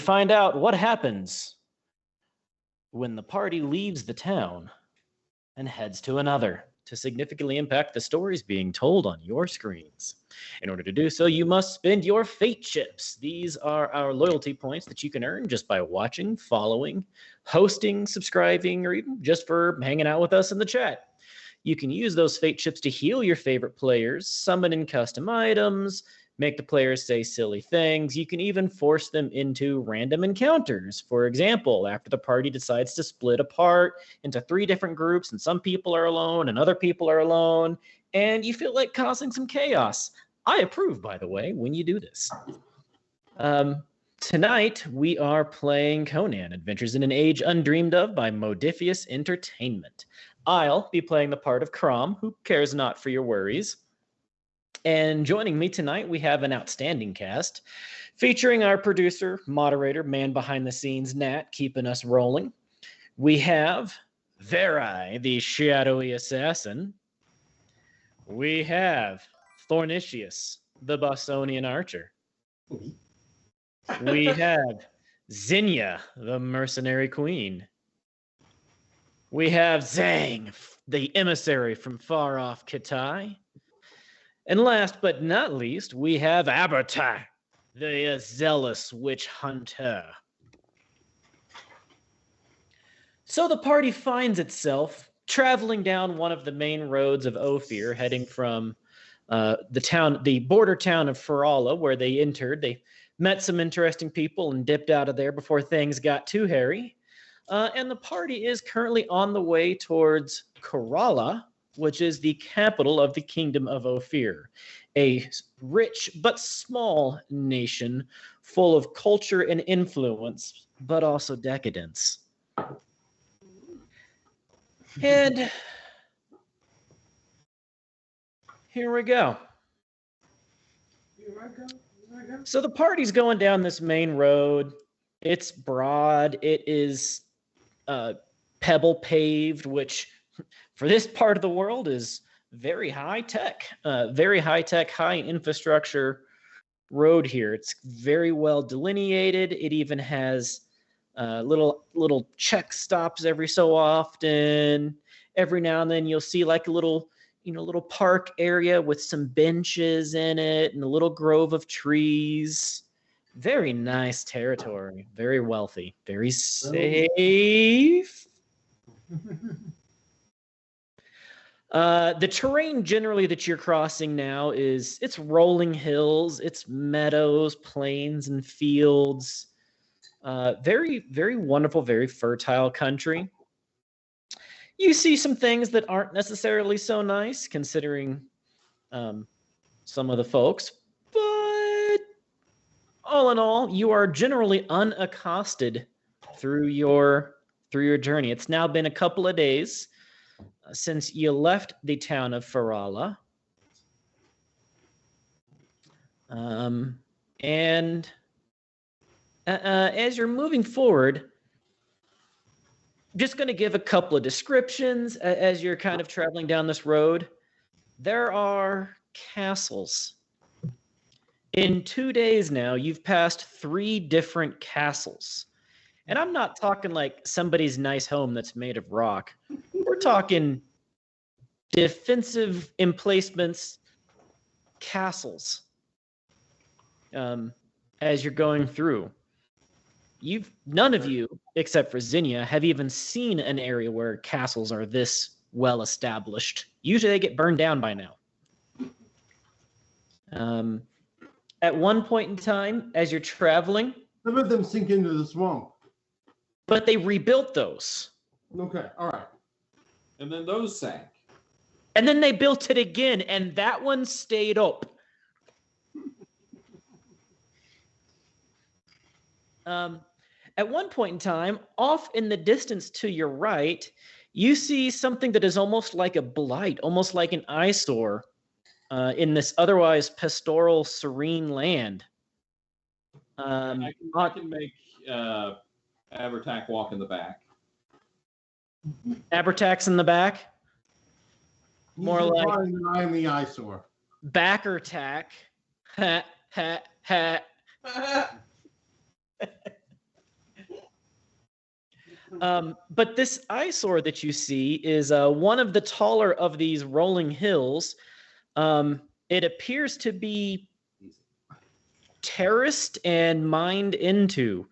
find out what happens when the party leaves the town and heads to another to significantly impact the stories being told on your screens. In order to do so, you must spend your fate chips. These are our loyalty points that you can earn just by watching, following, hosting, subscribing, or even just for hanging out with us in the chat. You can use those fate chips to heal your favorite players, summon in custom items, make the players say silly things. You can even force them into random encounters. For example, after the party decides to split apart into 3 different groups, and some people are alone and other people are alone, and you feel like causing some chaos. I approve, by the way, when you do this. Tonight, we are playing Conan, Adventures in an Age Undreamed of by Modifius Entertainment. I'll be playing the part of Crom, who cares not for your worries. And joining me tonight, we have an outstanding cast, featuring our producer, moderator, man behind the scenes, Nat, keeping us rolling. We have Verai, the shadowy assassin. We have Thornicius, the Bostonian archer. We have Zinnia, the mercenary queen. We have Zhang, the emissary from far off Kitai. And last but not least, we have Abertai, the zealous witch hunter. So the party finds itself traveling down one of the main roads of Ophir, heading from the border town of Ferala, where they entered. They met some interesting people and dipped out of there before things got too hairy. And the party is currently on the way towards Kerala, which is the capital of the Kingdom of Ophir, a rich but small nation full of culture and influence, but also decadence. And here we go. So the party's going down this main road. It's broad. It is pebble paved, which for this part of the world is very high tech, high infrastructure road here. It's very well delineated. It even has little check stops every so often. Every now and then you'll see like a little park area with some benches in it and a little grove of trees. Very nice territory. Very wealthy. Very safe. The terrain generally that you're crossing now it's rolling hills, it's meadows, plains, and fields. Very, very wonderful, very fertile country. You see some things that aren't necessarily so nice, considering some of the folks, but all in all, you are generally unaccosted through your journey. It's now been a couple of days since you left the town of Ferala. And as you're moving forward, just going to give a couple of descriptions as you're kind of traveling down this road. There are castles. In 2 days now, you've passed 3 different castles. And I'm not talking like somebody's nice home that's made of rock. We're talking defensive emplacements, castles. As you're going through, none of you, except for Zinnia, have even seen an area where castles are this well established. Usually they get burned down by now. At one point in time, as you're traveling, some of them sink into the swamp. But they rebuilt those. Okay, all right. And then those sank. And then they built it again, and that one stayed up. At one point in time, off in the distance to your right, you see something that is almost like a blight, almost like an eyesore in this otherwise pastoral, serene land. I can make Abertac walk in the back. Abertac's in the back? More like I'm the eyesore. Backer tack. Ha, ha, ha. But this eyesore that you see is one of the taller of these rolling hills. It appears to be terraced and mined into.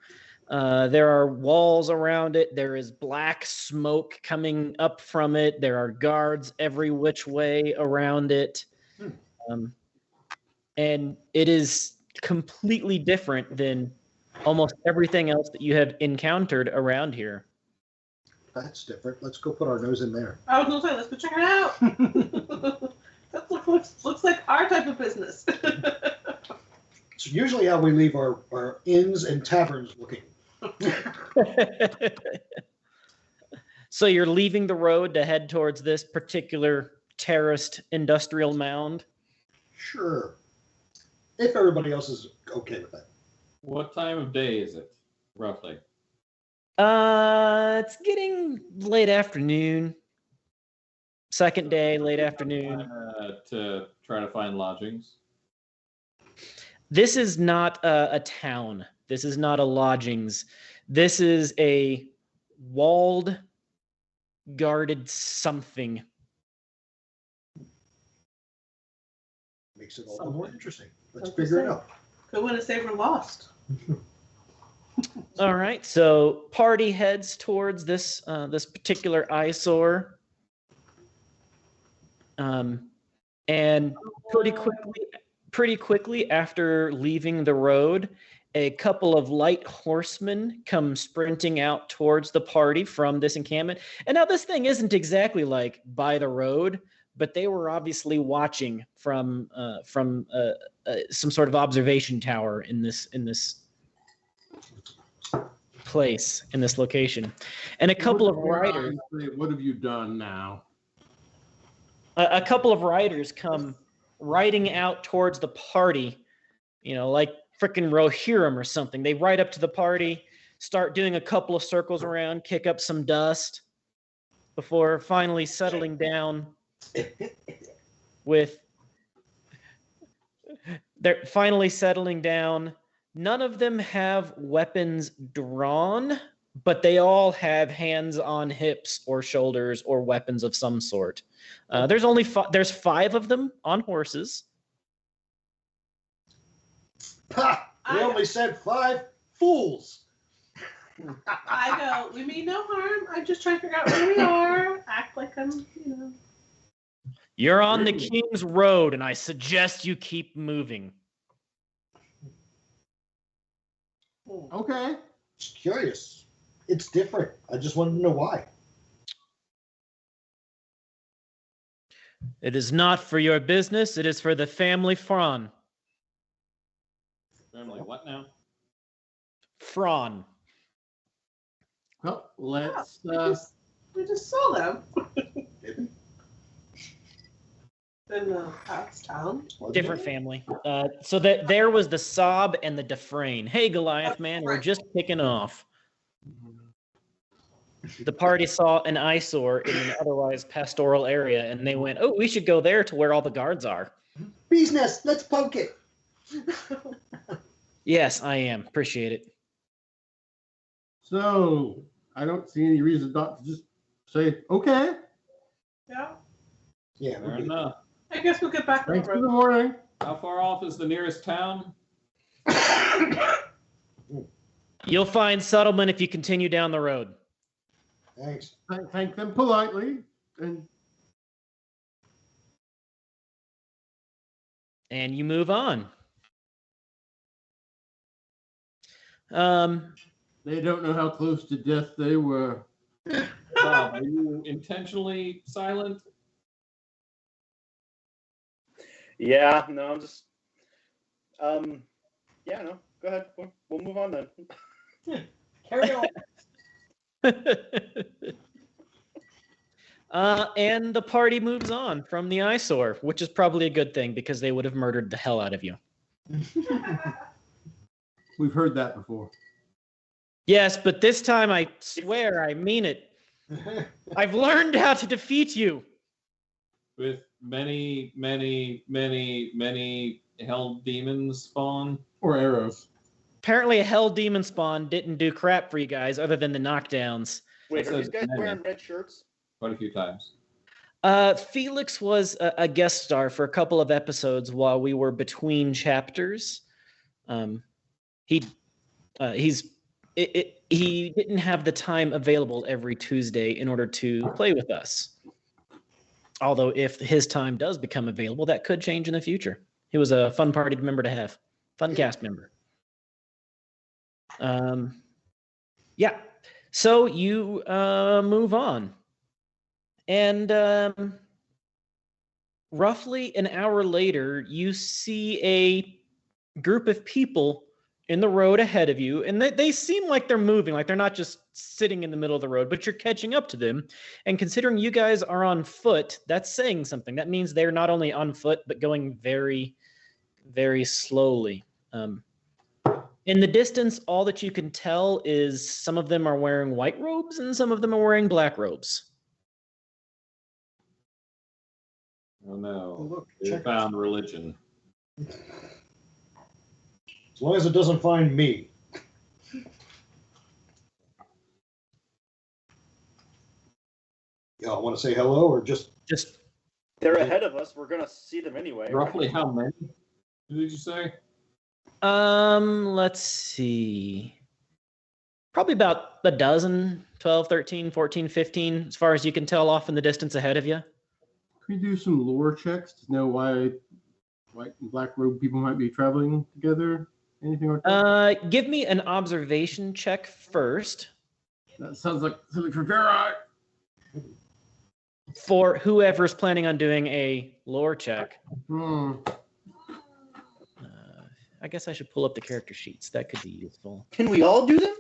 There are walls around it. There is black smoke coming up from it. There are guards every which way around it. And it is completely different than almost everything else that you have encountered around here. That's different. Let's go put our nose in there. I was gonna say, let's go check it out. That looks like our type of business. It's usually how we leave our inns and taverns looking. So you're leaving the road to head towards this particular terraced industrial mound? Sure. If everybody else is okay with that. What time of day is it, roughly? It's getting late afternoon. Second day, late afternoon. To try to find lodgings. This is not a town. This is not a lodgings. This is a walled, guarded something. Makes it all the more interesting. Let's Like I figure it said. out. Could win a save or lost. All right, so party heads towards this this particular eyesore, and pretty quickly after leaving the road, a couple of light horsemen come sprinting out towards the party from this encampment. And now this thing isn't exactly like by the road, but they were obviously watching from some sort of observation tower in this place, in this location. And a couple of riders. What have you done now? A couple of riders come riding out towards the party, like frickin' Rohirrim or something. They ride up to the party, start doing a couple of circles around, kick up some dust before finally settling down they're finally settling down. None of them have weapons drawn, but they all have hands on hips or shoulders or weapons of some sort. There's 5 of them on horses. Ha! We only said 5 fools. I go, we mean no harm. I'm just trying to figure out where we are. Act like I'm, You're on the King's Road, and I suggest you keep moving. Okay. Just curious. It's different. I just wanted to know why. It is not for your business. It is for the family Fron. Family, what now? Fron. Well, let's. We just saw them. In the past town. Different family. So that there was the Sob and the Dufresne. Hey, Goliath, man, we're just kicking off. The party saw an eyesore in an otherwise pastoral area, and they went, "Oh, we should go there to where all the guards are." Bee's nest. Let's poke it. Yes, I am. Appreciate it. So I don't see any reason not to just say okay. Yeah. Yeah, Fair enough. I guess we'll get back on Thanks the for the road. morning. How far off is the nearest town? You'll find settlement if you continue down the road. Thanks. Thank them politely, And you move on. they don't know how close to death they were. Bob, are you intentionally silent? Yeah, no, I'm just. Yeah, no, go ahead. We'll move on then. Carry on. And the party moves on from the eyesore, which is probably a good thing because they would have murdered the hell out of you. We've heard that before. Yes, but this time I swear I mean it. I've learned how to defeat you. With many, many, many, many hell demons spawn? Or arrows. Apparently, a hell demon spawn didn't do crap for you guys other than the knockdowns. Wait, That's are a these guys many. wearing red shirts? Quite a few times. Felix was a guest star for a couple of episodes while we were between chapters. He didn't have the time available every Tuesday in order to play with us. Although if his time does become available, that could change in the future. He was a fun party member to have, fun cast member. Yeah. So you move on. And roughly an hour later, you see a group of people in the road ahead of you, and they seem like they're moving, like they're not just sitting in the middle of the road, but you're catching up to them. And considering you guys are on foot, that's saying something. That means they're not only on foot, but going very, very slowly. In the distance, all that you can tell is some of them are wearing white robes and some of them are wearing black robes. Oh no. Oh, look, They check. found religion. As long as it doesn't find me. Y'all want to say hello or just? They're ahead of us. We're gonna see them anyway. Roughly how many did you say? Let's see. Probably about a dozen, 12, 13, 14, 15, as far as you can tell off in the distance ahead of you. Can we do some lore checks to know why white and black robe people might be traveling together? Anything like that? Give me an observation check first. That sounds like something for Vera. For whoever's planning on doing a lore check. I guess I should pull up the character sheets. That could be useful. Can we all do them?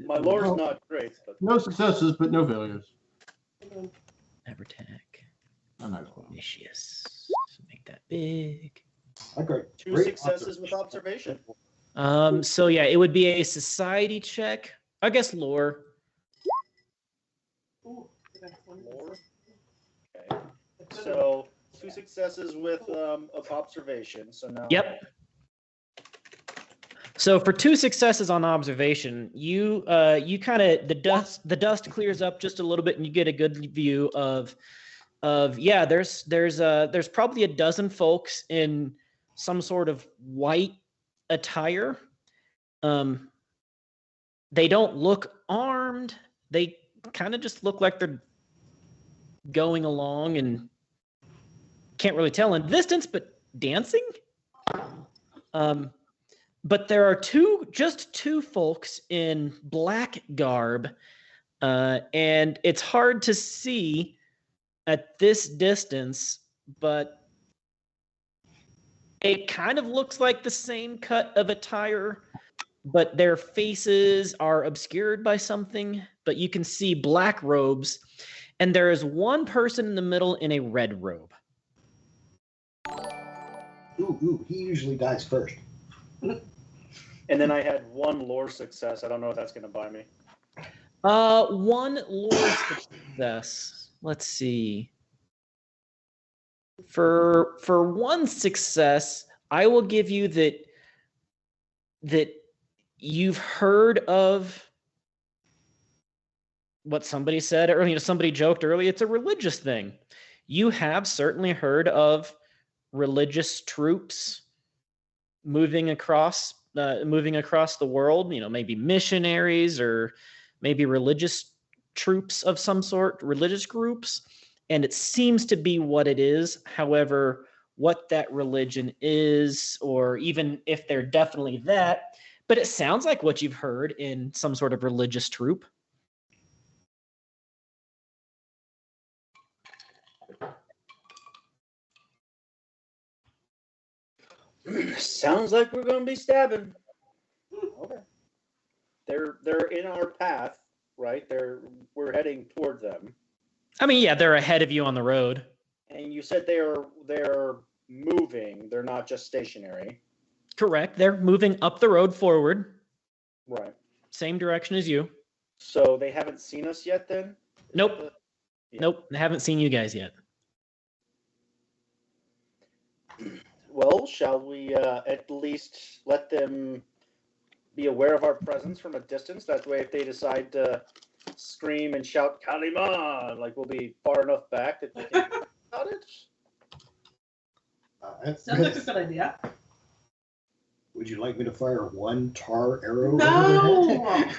My lore's not great, but No successes, but no failures. Avertac. I'm not close. Vicious. Make that big. I got two great successes with observation. So yeah, it would be a society check. I guess lore. Ooh, I got 20. Lore. Okay. So 2 successes with of observation. So now. Yep. So for 2 successes on observation, you kind of the dust clears up just a little bit, and you get a good view of yeah. There's probably a dozen folks in some sort of white attire. They don't look armed. They kind of just look like they're going along and can't really tell in the distance, but dancing. But there are just two folks in black garb, and it's hard to see at this distance, but it kind of looks like the same cut of attire, but their faces are obscured by something, but you can see black robes, and there is one person in the middle in a red robe. Ooh, he usually dies first. And then I had 1 lore success. I don't know if that's gonna buy me. 1 lore success. Let's see. For 1 success, I will give you that you've heard of what somebody said earlier. Somebody joked earlier. It's a religious thing. You have certainly heard of religious troops moving across the world. Maybe missionaries or maybe religious troops of some sort, religious groups. And it seems to be what it is. However, what that religion is, or even if they're definitely that, but it sounds like what you've heard in some sort of religious troop. Sounds like we're gonna be stabbing. Okay. They're in our path, right? We're heading toward them. I mean, yeah, they're ahead of you on the road. And you said they're moving. They're not just stationary. Correct. They're moving up the road forward. Right. Same direction as you. So they haven't seen us yet then? Nope. Yeah. Nope. They haven't seen you guys yet. Well, shall we at least let them be aware of our presence from a distance? That way, if they decide to scream and shout "Kalima," like we'll be far enough back that they can hear about it. Sounds like a good idea. Would you like me to fire one tar arrow? No!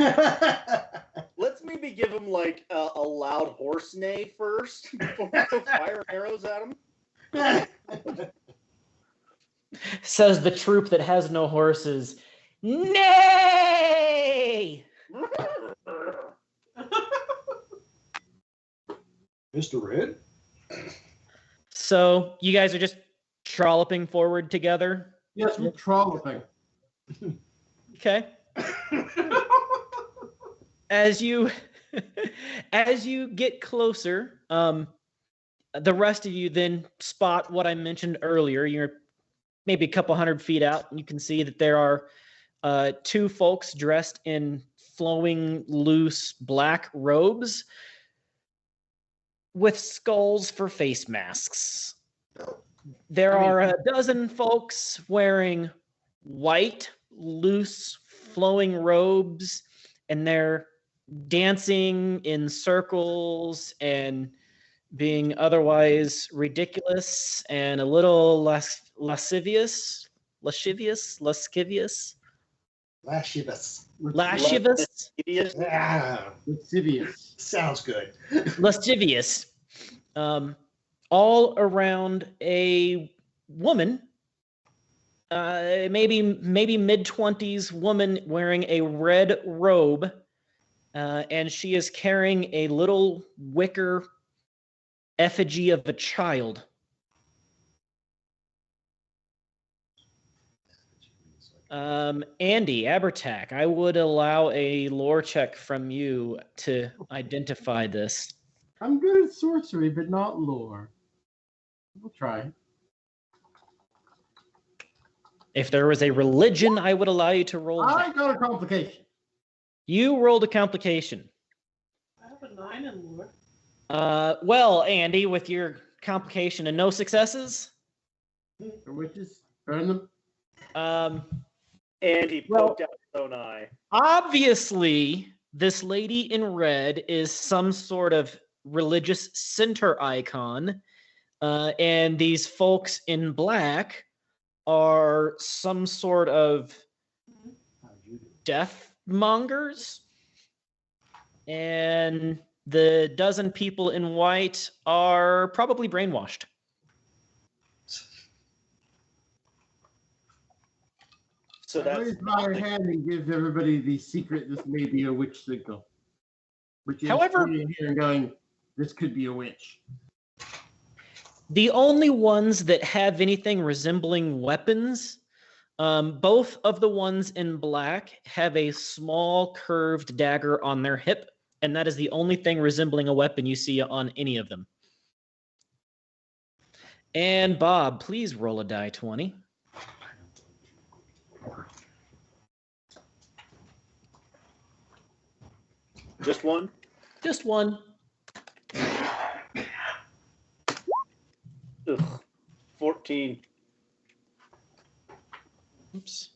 Let's maybe give them like a loud horse neigh first before we fire arrows at them. Says the troop that has no horses. Nay! Mr. Red? So you guys are just trolloping forward together. Yes, we're trolloping. Okay. As you get closer, the rest of you then spot what I mentioned earlier. You're maybe a couple 100 feet out, and you can see that there are two folks dressed in flowing, loose black robes with skulls for face masks. There are a dozen folks wearing white, loose, flowing robes, and they're dancing in circles and being otherwise ridiculous and a little lascivious. Lascivious. Ah, Lascivious. sounds good. Lascivious. All around a woman, maybe mid-20s woman wearing a red robe, and she is carrying a little wicker effigy of a child. Andy, Abertac, I would allow a lore check from you to identify this. I'm good at sorcery, but not lore. We'll try. If there was a religion, I would allow you to roll I that. got a complication. You rolled a complication. I have a 9 in lore. Well, Andy, with your complication and no successes, The witches burn them. And he poked out his own eye. obviously, this lady in red is some sort of religious center icon, and these folks in black are some sort of death mongers, and the dozen people in white are probably brainwashed. So I that's raise my hand and give everybody the secret. This may be a witch signal. Which is However- pointing here and going, this could be a witch. The only ones that have anything resembling weapons, both of the ones in black have a small curved dagger on their hip, and that is the only thing resembling a weapon you see on any of them. And Bob, please roll a die 20. just one. Just one. Ugh. 14. Oops.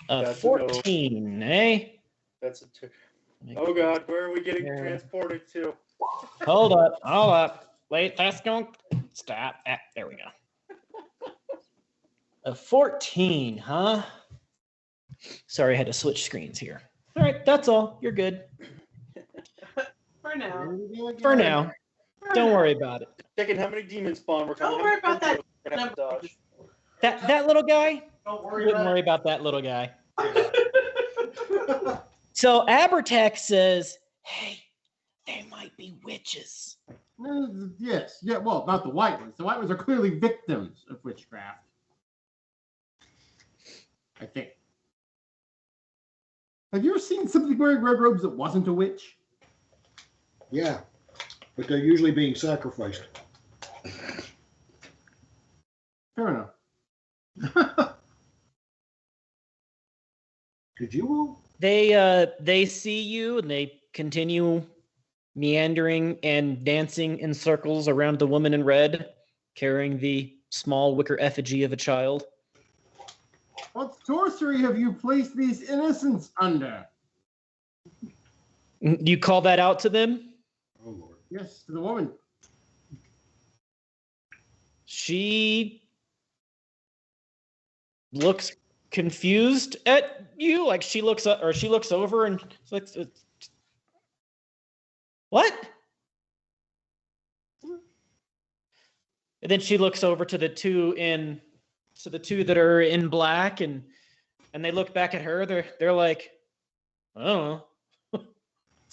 That's 14, eh? That's a two. Oh God, where are we getting Yeah. transported to? Hold up. Wait, that's going. Stop. There we go. A 14, huh? Sorry, I had to switch screens here. All right, that's all. You're good. For now. For now. Don't worry about it. Checking how many demons spawn we're Don't coming. worry about that We're gonna have to number. dodge. That little guy? Don't Wouldn't worry about that little guy. So Abertac says, hey, they might be witches. Yes. Yeah, well, not the white ones. The white ones are clearly victims of witchcraft. I think. Have you ever seen somebody wearing red robes that wasn't a witch? Yeah, but they're usually being sacrificed. Fair enough. Did you roll? They see you and they continue meandering and dancing in circles around the woman in red, carrying the small wicker effigy of a child. What sorcery have you placed these innocents under? You call that out to them? Oh Lord. Yes, to the woman. She looks confused at you, like she looks up or she looks over and looks. What? And then she looks over to the two that are in black, and they look back at her. They're like, I don't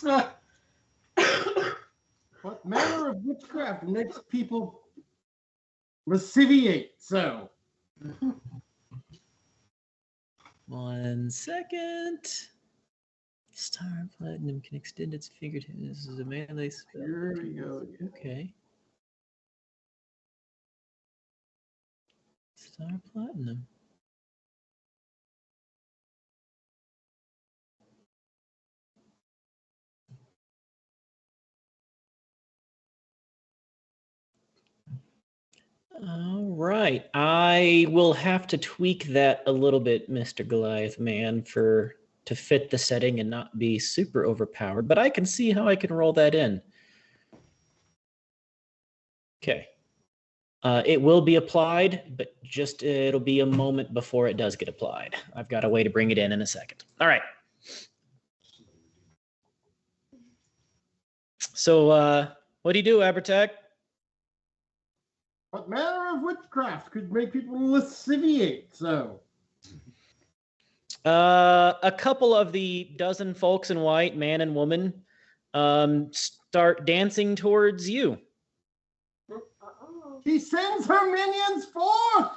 know. What manner of witchcraft makes people lasciviate so? 1 second. Star Platinum can extend its fingertips. This is a melee spell. Here we go. Okay. Star Platinum. All right. I will have to tweak that a little bit, Mr. Goliath Man, to fit the setting and not be super overpowered, but I can see how I can roll that in. Okay. It will be applied, but it'll be a moment before it does get applied. I've got a way to bring it in a second. All right. So, what do you do, Abertech? What manner of witchcraft could make people lasciviate so? A couple of the dozen folks in white, man and woman, start dancing towards you. She sends her minions forth!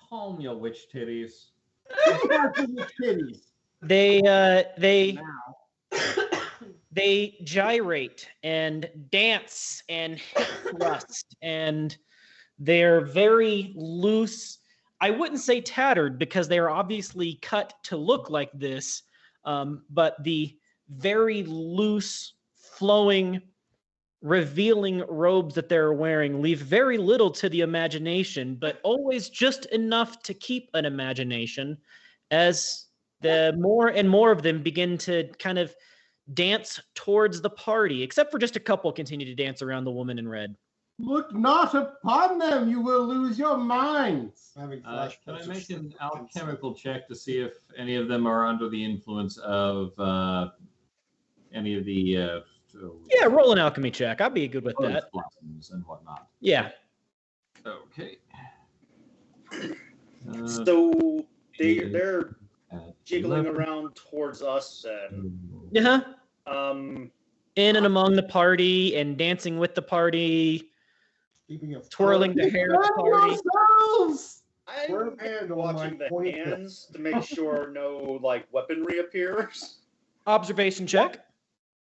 Calm your witch titties. They gyrate and dance and hip thrust, and they're very loose. I wouldn't say tattered because they are obviously cut to look like this, but the very loose, flowing, revealing robes that they're wearing leave very little to the imagination, but always just enough to keep an imagination as the more and more of them begin to kind of dance towards the party, except for just a couple continue to dance around the woman in red. Look not upon them, you will lose your minds. Can I make an alchemical check to see if any of them are under the influence of any of the... Yeah, roll an alchemy check. I'd be good with that. Blossoms and whatnot. Yeah. Okay. So they're jiggling around towards us and in and among the party and dancing with the party, twirling the hair of the party. I'm watching the hands to make sure no weaponry appears. Observation check.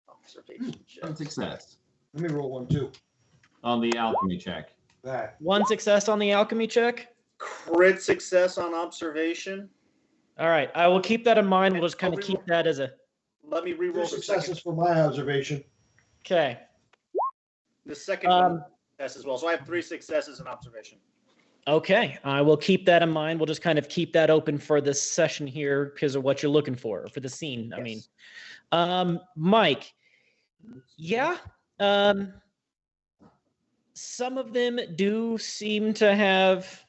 Observation check. One success. Let me roll one too. On the alchemy check. That. One success on the alchemy check. Crit success on observation. All right, I will keep that in mind. We'll just kind of keep that as a... Let me reroll Two the successes second. for my observation. Okay. The second one success as well. So I have 3 successes in observation. Okay, I will keep that in mind. We'll just kind of keep that open for this session here because of what you're looking for the scene. Yes. I mean, Mike. Yeah. Some of them do seem to have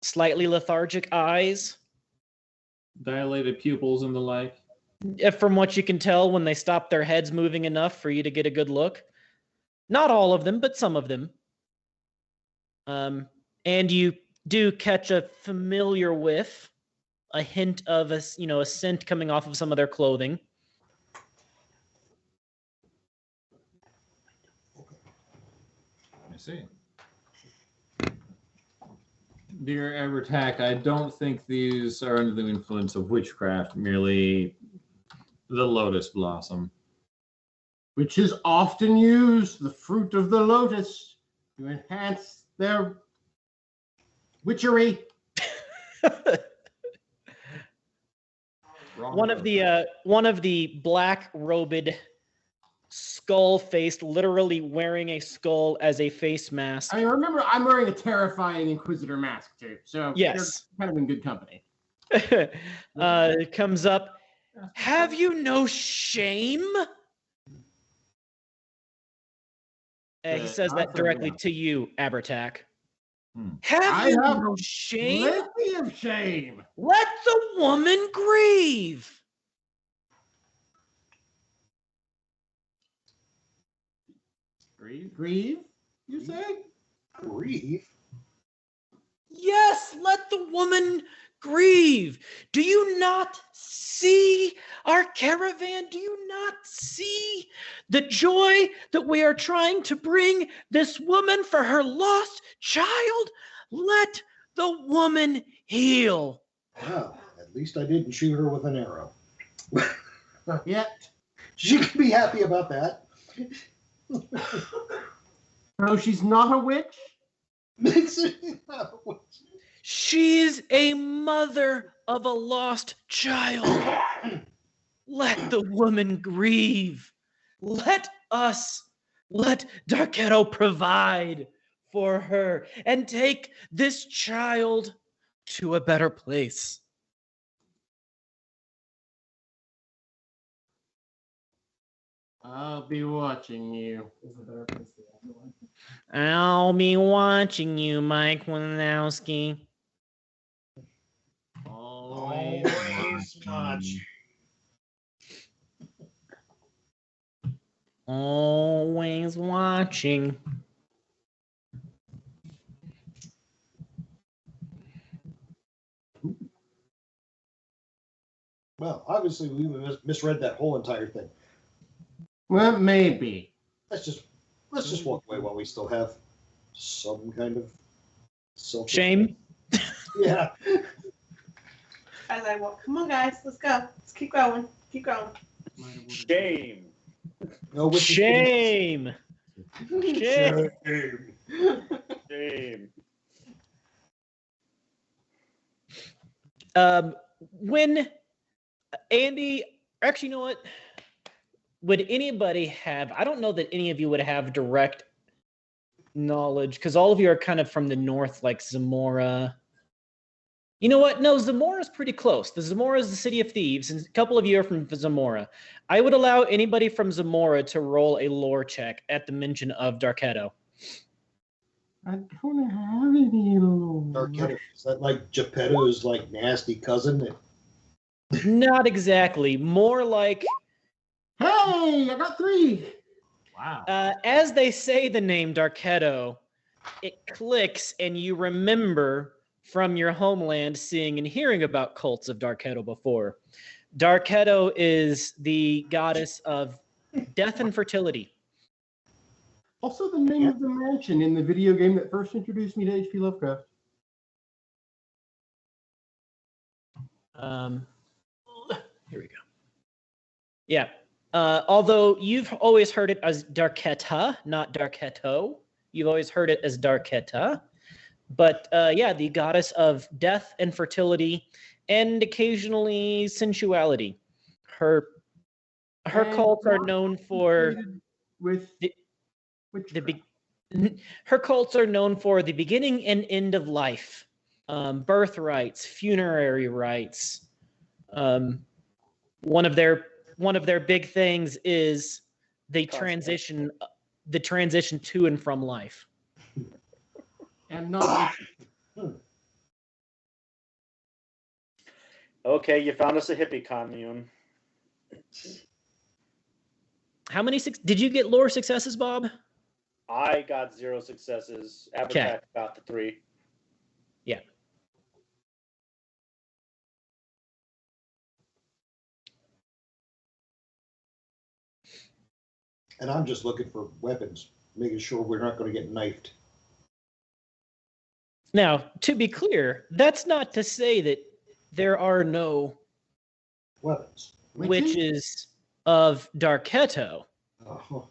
slightly lethargic eyes. Dilated pupils and the like. From what you can tell when they stop their heads moving enough for you to get a good look. Not all of them, but some of them. And you do catch a familiar whiff, a hint of a scent coming off of some of their clothing. I see. Dear Abertac, I don't think these are under the influence of witchcraft, merely the lotus blossom. Which is often used, the fruit of the lotus, to enhance their witchery. One of the black-robed skull-faced, literally wearing a skull as a face mask. I mean, remember, I'm wearing a terrifying Inquisitor mask too, so Yes. you're kind of in good company. Comes up. Have you no shame? He says that directly to you, Abertac. Have I you have no shame? plenty of shame. Let the woman grieve. Grieve? You say? Grieve? Yes, let the woman grieve. Do you not see our caravan? Do you not see the joy that we are trying to bring this woman for her lost child? Let the woman heal. Well, at least I didn't shoot her with an arrow. Yet. She can be happy about that. No, she's not a witch? She's a mother of a lost child. Let the woman grieve. Let Darketo provide for her and take this child to a better place. I'll be watching you. I'll be watching you, Mike Wazowski. Always watch. Always watching. Well, obviously we misread that whole entire thing. Well, maybe. Let's just walk away while we still have some kind of self Shame. Yeah. As I walk, come on, guys, let's go. Let's keep going. Keep going. Shame. No, which is- Shame. Shame. Shame. When Andy, actually, you know what? Would anybody have, I don't know that any of you would have direct knowledge because all of you are kind of from the north, like Zamora. You know what? No, Zamora's pretty close. The Zamora is the city of thieves, and a couple of you are from Zamora. I would allow anybody from Zamora to roll a lore check at the mention of Darketo. I don't have any lore. Darketo, is that like Geppetto's like nasty cousin? Not exactly. More like, Hey, I got 3. Wow. as they say the name Darketo, it clicks and you remember from your homeland seeing and hearing about cults of Darketo before. Darketo is the goddess of death and fertility. Also the name of the mansion in the video game that first introduced me to H.P. Lovecraft. Here we go. Yeah. Although you've always heard it as Darketa, not Darketo. You've always heard it as Darketa. But yeah, the goddess of death and fertility and occasionally sensuality. Her cults are known for with her cults are known for the beginning and end of life, birth rites, funerary rites. One of their big things is the transition to and from life. And not Okay, you found us a hippie commune. How many did you get lore successes, Bob? I got 0 successes. Abertac got the 3. Yeah. And I'm just looking for weapons, making sure we're not going to get knifed. Now, to be clear, that's not to say that there are no Weapons. witches of Darketo. Oh.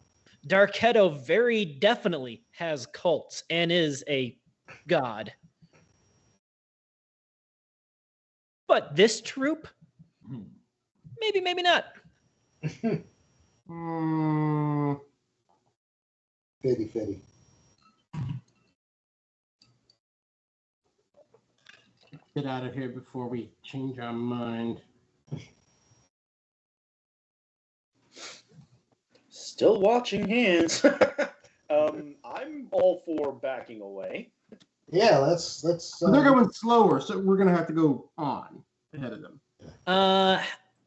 Darketo very definitely has cults and is a god. But this troop, maybe not. Fitty. Get out of here before we change our mind. Still watching hands. I'm all for backing away. Yeah, let's. But they're going slower, so we're gonna have to go on ahead of them.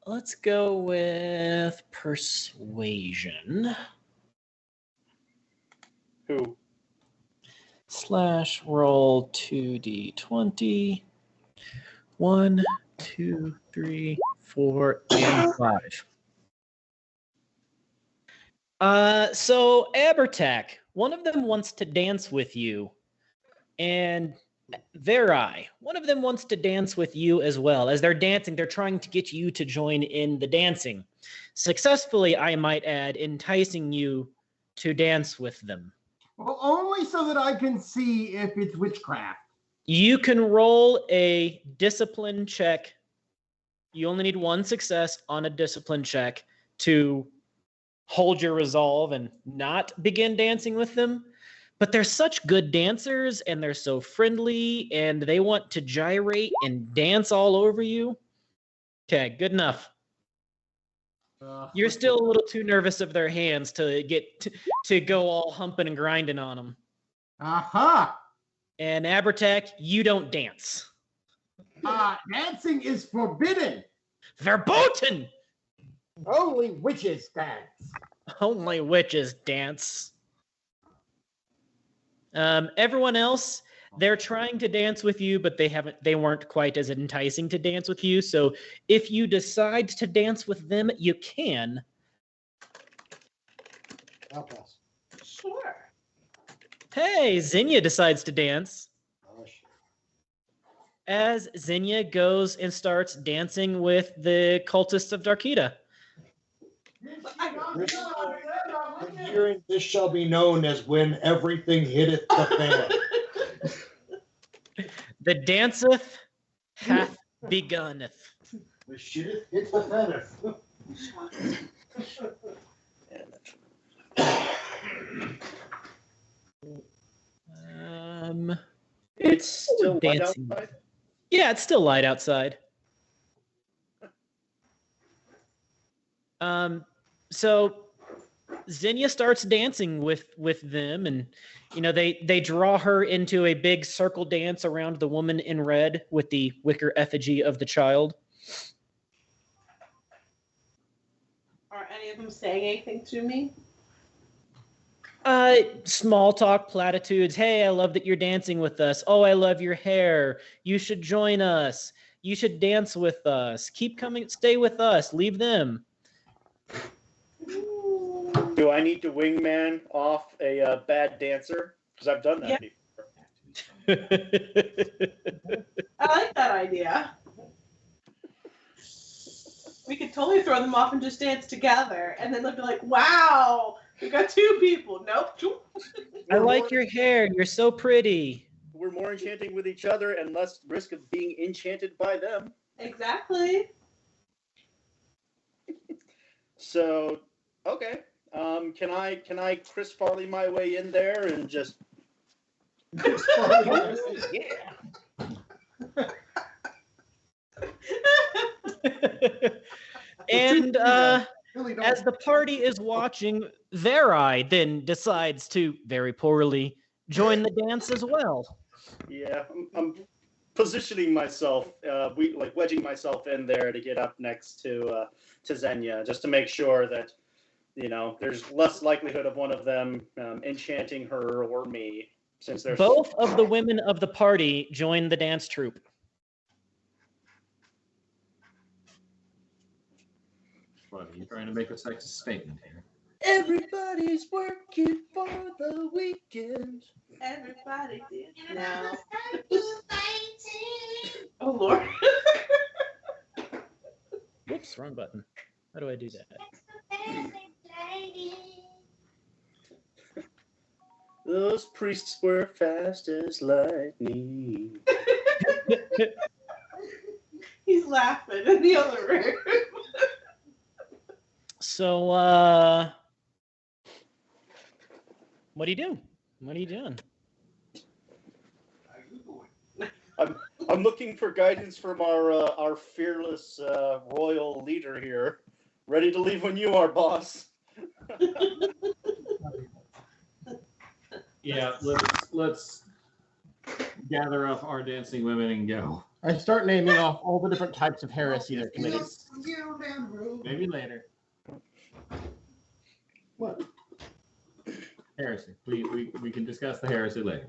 Let's go with persuasion. Who? / roll 2d20. 1, 2, 3, 4, and 5. So Abertac, one of them wants to dance with you, and Verai, one of them wants to dance with you as well. As they're dancing, they're trying to get you to join in the dancing. Successfully, I might add, enticing you to dance with them. Well, only so that I can see if it's witchcraft. You can roll a discipline check. You only need one success on a discipline check to hold your resolve and not begin dancing with them. But they're such good dancers, and they're so friendly, and they want to gyrate and dance all over you. Okay, good enough. You're still a little too nervous of their hands to get to go all humping and grinding on them. Aha! And Abertac, you don't dance. Dancing is forbidden. Verboten! Only witches dance. Only witches dance. Everyone else, they're trying to dance with you, but they weren't quite as enticing to dance with you. So if you decide to dance with them, you can. I'll pass. Sure. Hey, Xenia decides to dance. Oh, shit. As Xenia goes and starts dancing with the cultists of Darkida. From hearing this shall be known as when everything hitteth the fan. The danceth hath begunneth. The shitteth hit the fanneth. It's still light dancing. outside. Yeah, it's still light outside. So Xenia starts dancing with them, and they draw her into a big circle dance around the woman in red with the wicker effigy of the child. Are any of them saying anything to me? Small talk, platitudes. Hey, I love that you're dancing with us. Oh, I love your hair. You should join us. You should dance with us. Keep coming. Stay with us. Leave them. Do I need to wingman off a bad dancer? Because I've done that before. I like that idea. We could totally throw them off and just dance together, and then they'll be like, "Wow, we got two people." Nope. I like your hair. You're so pretty. We're more enchanting with each other and less risk of being enchanted by them. Exactly. So, okay. Can I Chris Farley my way in there and just? Yeah. And as the party is watching, Verai then decides to, very poorly, join the dance as well. Yeah, I'm positioning myself, wedging myself in there to get up next to Xenia, just to make sure that there's less likelihood of one of them enchanting her or me, since there's both of the women of the party join the dance troupe. Funny, you're trying to make a sexist statement here. Everybody's working for the weekend. Everybody did now. Oh Lord. Whoops, wrong button. How do I do that? Those priests were fast as lightning. He's laughing in the other room. So, what are you doing? What are you doing? I'm looking for guidance from our fearless royal leader here. Ready to leave when you are, boss. Yeah, let's gather up our dancing women and go. I start naming off all the different types of heresy they're committing. Maybe later. What? Heresy. We can discuss the heresy later.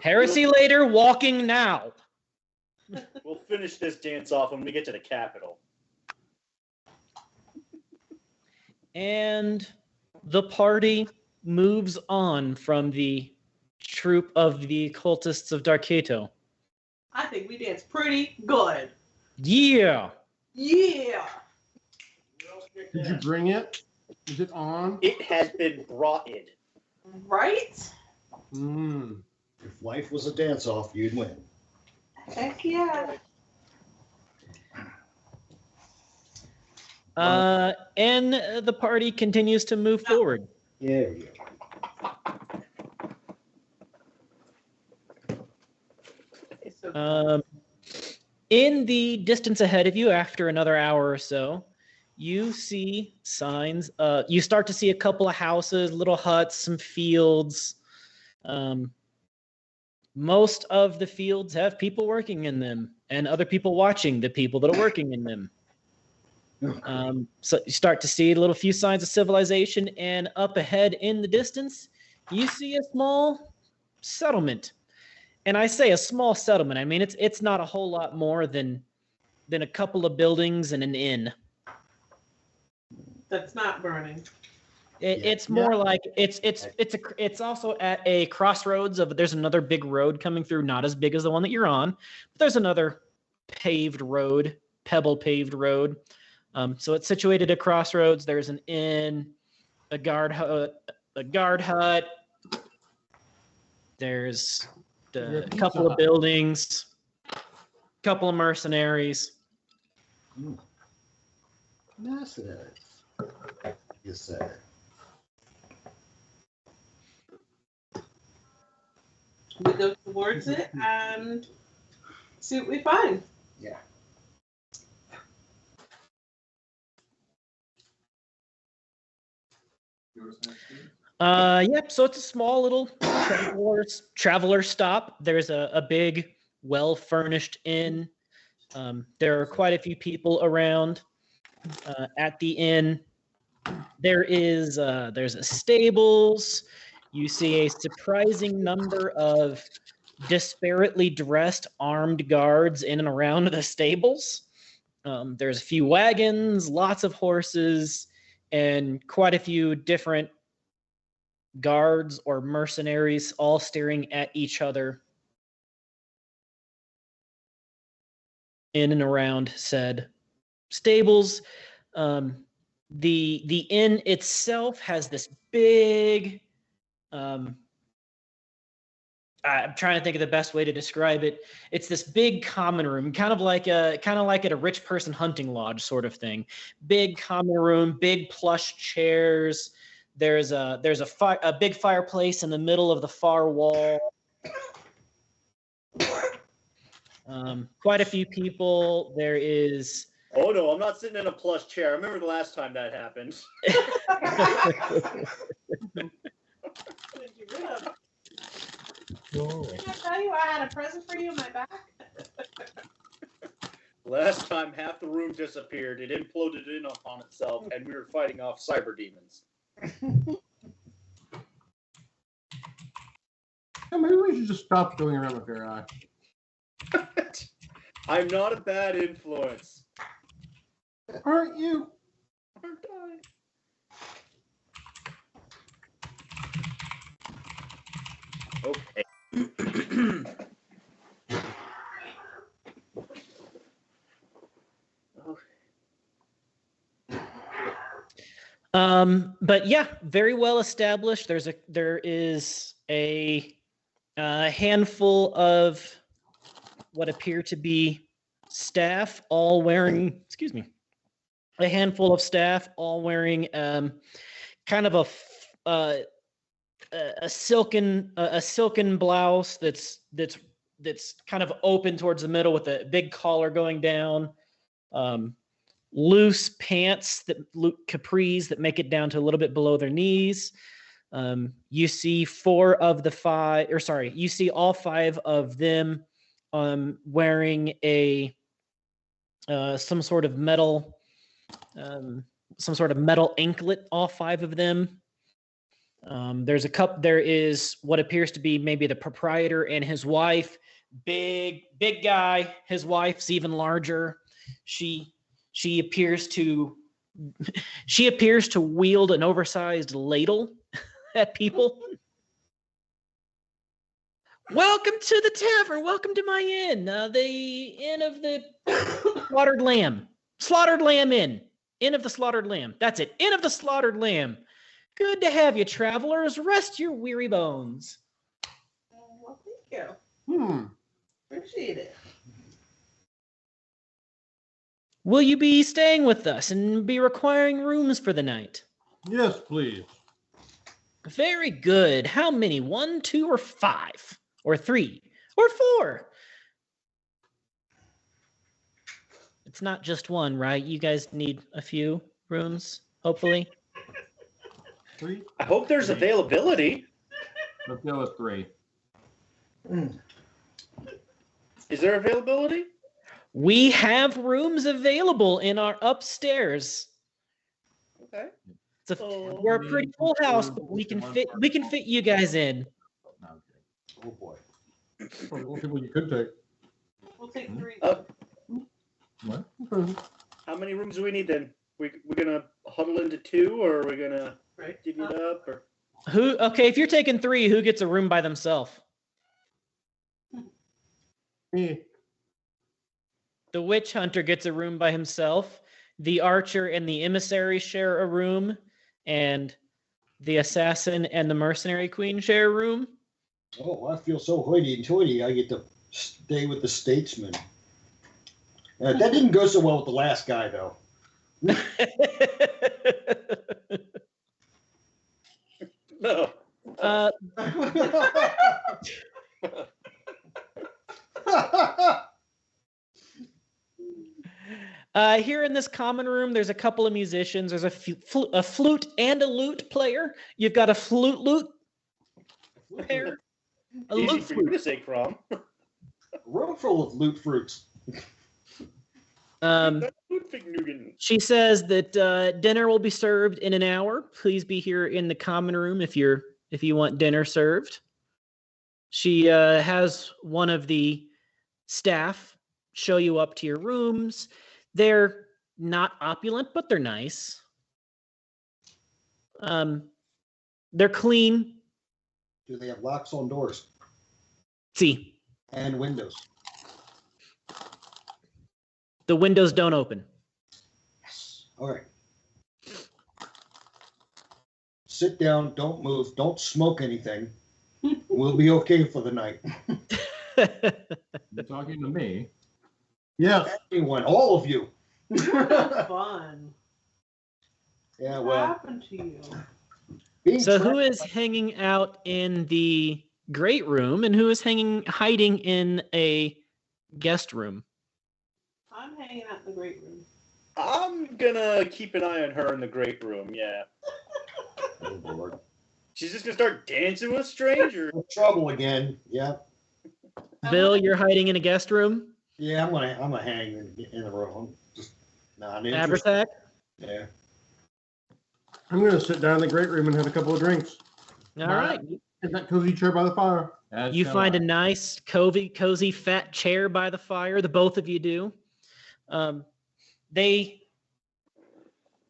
Heresy later, walking now. We'll finish this dance off when we get to the capital. And the party moves on from the troop of the cultists of Darketo. I think we danced pretty good. Yeah. Yeah. Did you bring it? Is it on? It has been brought in. Right? Mm. If life was a dance-off, you'd win. Heck yeah. And the party continues to move forward. Yeah, yeah. In the distance ahead of you, after another hour or so, you see signs. You start to see a couple of houses, little huts, some fields. Most of the fields have people working in them and other people watching the people that are working in them. So you start to see a little few signs of civilization, and up ahead in the distance, you see a small settlement. And I say a small settlement. I mean, it's not a whole lot more than a couple of buildings and an inn. That's not burning. It's more like it's also at a crossroads of there's another big road coming through, not as big as the one that you're on, but there's another paved road, pebble paved road. So it's situated at crossroads. There's an inn, a guard hut. There's a couple of buildings, couple of mercenaries. Mercenaries. You say. We go towards it and see what we find. Yeah. Yep. So it's a small little traveler stop. There's a big, well-furnished inn. There are quite a few people around at the inn. There's a stables. You see a surprising number of disparately dressed armed guards in and around the stables. There's a few wagons, lots of horses, and quite a few different guards or mercenaries all staring at each other in and around said stables. The inn itself has this big I'm trying to think of the best way to describe it. It's this big common room, kind of like at a rich person hunting lodge sort of thing. Big common room, big plush chairs. There's a big fireplace in the middle of the far wall. Quite a few people. There is. Oh no, I'm not sitting in a plush chair. I remember the last time that happened. Did I tell you I had a present for you in my back? Last time, half the room disappeared. It imploded in upon itself, and we were fighting off cyber demons. Maybe we should just stop going around with your eye. I'm not a bad influence. Aren't you? Aren't I? Okay. But yeah, very well established. There is a handful of what appear to be staff, all wearing a handful of staff, all wearing kind of a silken blouse that's kind of open towards the middle with a big collar going down. Loose pants capris that make it down to a little bit below their knees. You see you see all 5 of them wearing some sort of metal anklet, all 5 of them. There is what appears to be maybe the proprietor and his wife. Big guy. His wife's even larger. She appears to wield an oversized ladle at people. Welcome to the tavern. Welcome to my inn. The Inn of the Slaughtered Lamb. Slaughtered Lamb Inn. Inn of the Slaughtered Lamb. That's it. Inn of the Slaughtered Lamb. Good to have you, travelers. Rest your weary bones. Well, thank you. Appreciate it. Will you be staying with us and be requiring rooms for the night? Yes, please. Very good. How many? 1, 2, or 5? Or 3? Or 4? It's not just one, right? You guys need a few rooms, hopefully. 3? I hope there's availability. Let's go with 3. Is there availability? We have rooms available in our upstairs. Okay. We're a pretty full house, but we can fit you guys in. Oh boy. What people you could take? We'll take 3. What? How many rooms do we need then? We're gonna huddle into 2, or are we gonna Right. divvy it up? Or Okay, if you're taking 3, who gets a room by themselves? Me. The witch hunter gets a room by himself. The archer and the emissary share a room, and the assassin and the mercenary queen share a room. Oh, I feel so hoity-toity. I get to stay with the statesman. That didn't go so well with the last guy, though. no. Here in this common room, there's a couple of musicians. There's a flute and a lute player. You've got a flute player. A Easy lute for you flute. to say, Crom. Room full of loot fruits. She says that dinner will be served in an hour. Please be here in the common room if you want dinner served. She has one of the staff show you up to your rooms. They're not opulent, but they're nice. They're clean. Do they have locks on doors? See, And windows? the windows don't open. Yes. All right. Sit down, don't move, don't smoke anything. We'll be okay for the night. You're talking to me. Yes. Anyone, all of you. Fun. Yeah, What well. happened to you? being So who trapped- is hanging out in the great room and who is hiding in a guest room? I'm hanging out in the great room. I'm gonna keep an eye on her in the great room, yeah. Oh, Lord. She's just gonna start dancing with strangers. Trouble again. Yeah. Bill, you're hiding in a guest room? Yeah, I'm gonna hang in the room. Just not interested. Abersack? Yeah. I'm gonna sit down in the great room and have a couple of drinks. All right. In that cozy chair by the fire. As You shall find I. a nice, cozy, fat chair by the fire. The both of you do.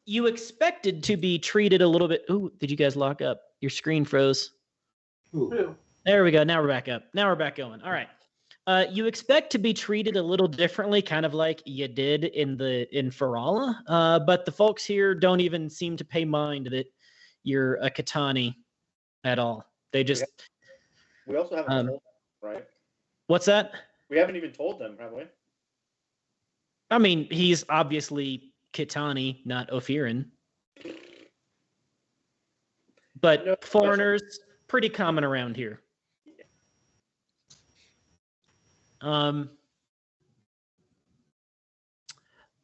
You expected to be treated a little bit. Ooh, did you guys lock up? Your screen froze. Ooh. Who? There we go. Now we're back up. Now we're back going. All right. You expect to be treated a little differently, kind of like you did in Ferala. But the folks here don't even seem to pay mind that you're a Katani at all. They just. We also haven't told them, right? What's that? We haven't even told them, have we? I mean, he's obviously Kitani, not Ophirin. But No foreigners, pretty common around here.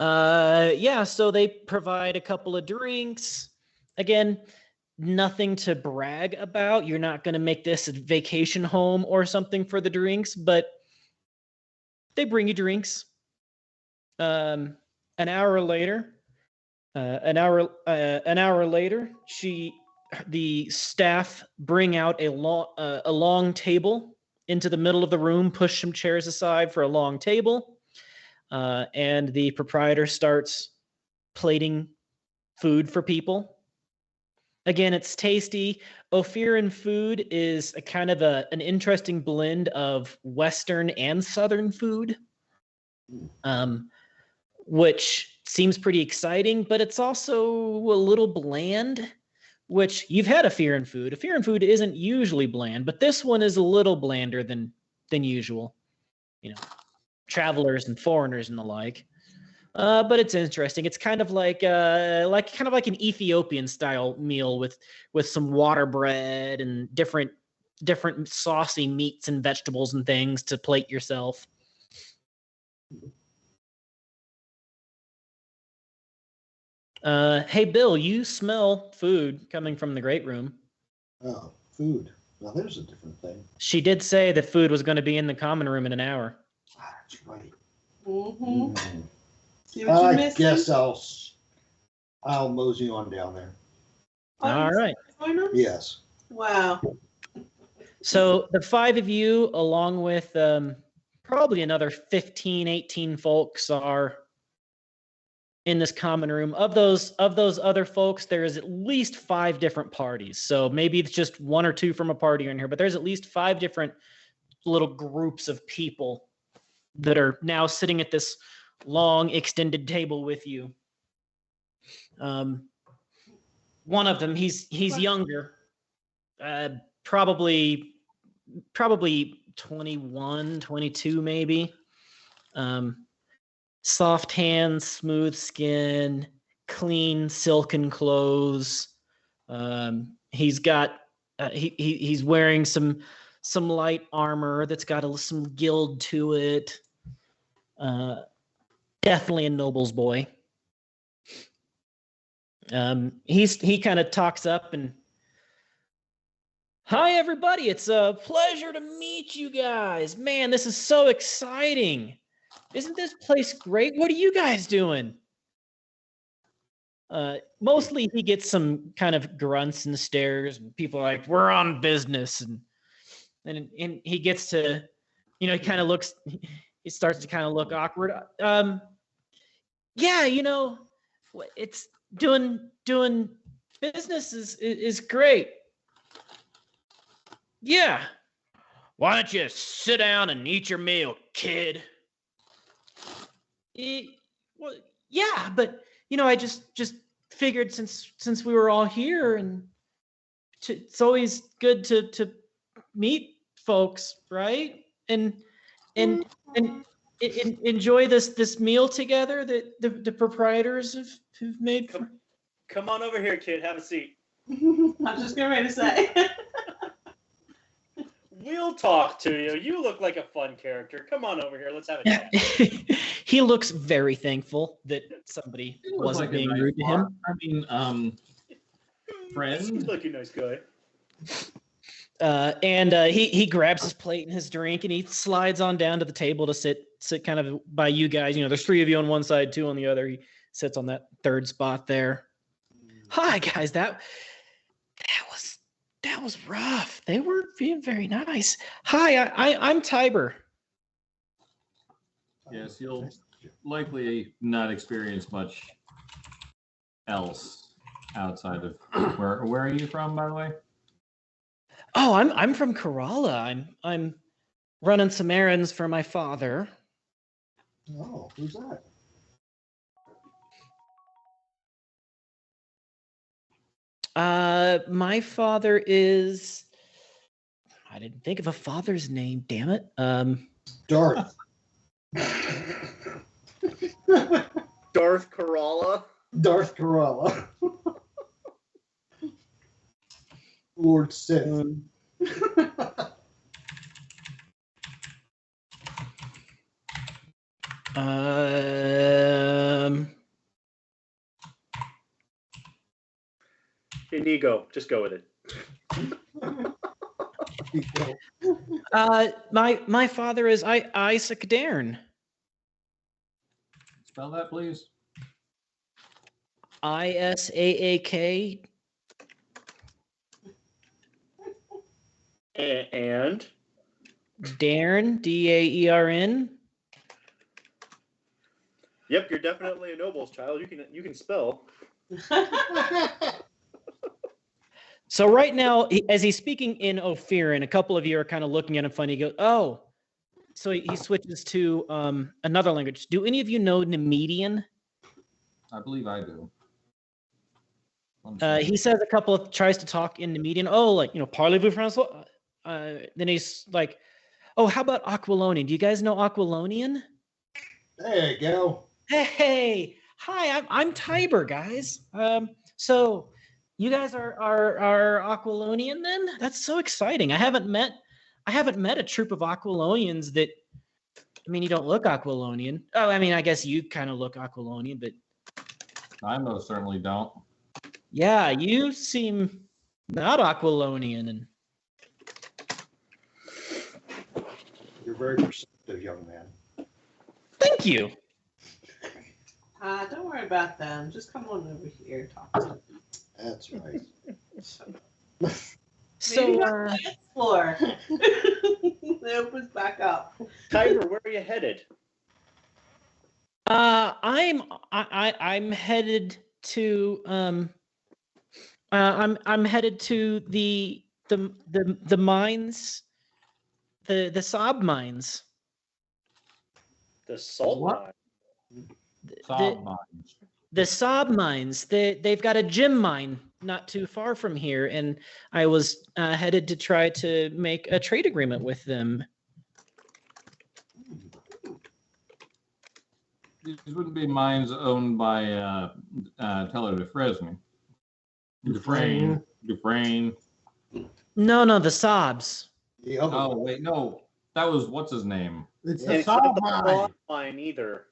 Yeah, so they provide a couple of drinks. Again, nothing to brag about. You're not going to make this a vacation home or something for the drinks, but they bring you drinks. An hour later, the staff bring out a long table into the middle of the room, push some chairs aside for a long table, and the proprietor starts plating food for people. Again, it's tasty. Ophirin food is a kind of an interesting blend of Western and Southern food, which seems pretty exciting, but it's also a little bland, which you've had Ophirin food. Ophirin food isn't usually bland, but this one is a little blander than usual. You know, travelers and foreigners and the like. But it's interesting. It's kind of like an Ethiopian style meal with some water bread and different saucy meats and vegetables and things to plate yourself. Hey Bill, you smell food coming from the great room. Oh, food. Now there's a different thing. She did say that food was going to be in the common room in an hour. That's right. Mm-hmm. Mm. See what you're I missing? guess I'll mosey on down there. All right. Yes. Wow. So the five of you, along with probably another 15, 18 folks, are in this common room. Of those other folks, there is at least 5 different parties. So maybe it's just 1 or 2 from a party in here, but there's at least 5 different little groups of people that are now sitting at this long extended table with you. One of them, he's younger, probably 21, 22 maybe. Soft hands, smooth skin, clean silken clothes. He's got he's wearing some light armor that's got some gild to it. Definitely a noble's boy. He kind of talks up and, "Hi everybody, it's a pleasure to meet you guys. Man, this is so exciting. Isn't this place great? What are you guys doing?" Mostly he gets some kind of grunts and stares, and people are like, "We're on business," and he gets to, he kind of looks, he starts to kind of look awkward. Yeah, it's doing business is great. Yeah. Why don't you sit down and eat your meal, kid? Well, yeah, but I just figured since we were all here, and it's always good to meet folks, right? And enjoy this meal together that the proprietors have made. Come on over here, kid. Have a seat. I was just getting ready to say. We'll talk to you. You look like a fun character. Come on over here. Let's have a chat. He looks very thankful that somebody wasn't being rude to him. I mean, friend. Seems like a nice guy. And he grabs his plate and his drink, and he slides on down to the table to sit kind of by you guys. There's 3 of you on one side, 2 on the other. He sits on that 3rd spot there. Hi guys, that was rough. They weren't being very nice. Hi, I'm Tiber. Yes, you'll likely not experience much else outside of where are you from, by the way? Oh, I'm from Kerala. I'm running some errands for my father. Oh, who's that? My father is. I didn't think of a father's name. Damn it. Darth. Darth Corolla. Darth Corolla. Lord Sith. Inigo, just go with it. My father is Isaac Dairn. Spell that, please. Isaak. And Dairn, Daern. yep, you're definitely a noble's child. You can spell. So right now, as he's speaking in Ophirin, a couple of you are kind of looking at him funny. He goes, "Oh," so he switches to another language. Do any of you know Nemedian? I believe I do. He says tries to talk in Nemedian. Oh, like, parlez-vous français? Then he's like, "Oh, how about Aquilonian? Do you guys know Aquilonian?" There you go. Hey, hi, I'm Tiber, guys. So you guys are Aquilonian then? That's so exciting. I haven't met a troop of Aquilonians that. I mean, you don't look Aquilonian. Oh, I mean, I guess you kind of look Aquilonian, but I most certainly don't. yeah, you seem not Aquilonian, and You're very perceptive, young man. thank you. Don't worry about them. Just come on over here and talk to them. That's right. So, on the dance floor. It opens back up. Tiger, where are you headed? I'm headed to I'm headed to the mines, the Sob mines. The salt What? mine. Sob mines. The Sob mines. They've got a gem mine not too far from here, and I was headed to try to make a trade agreement with them. These wouldn't be mines owned by Teller de Fresnay. Dufresne. No, the Sobs. The other Oh, one. wait, no. That was, what's his name? It's And the it's not salt the mine. salt mine either.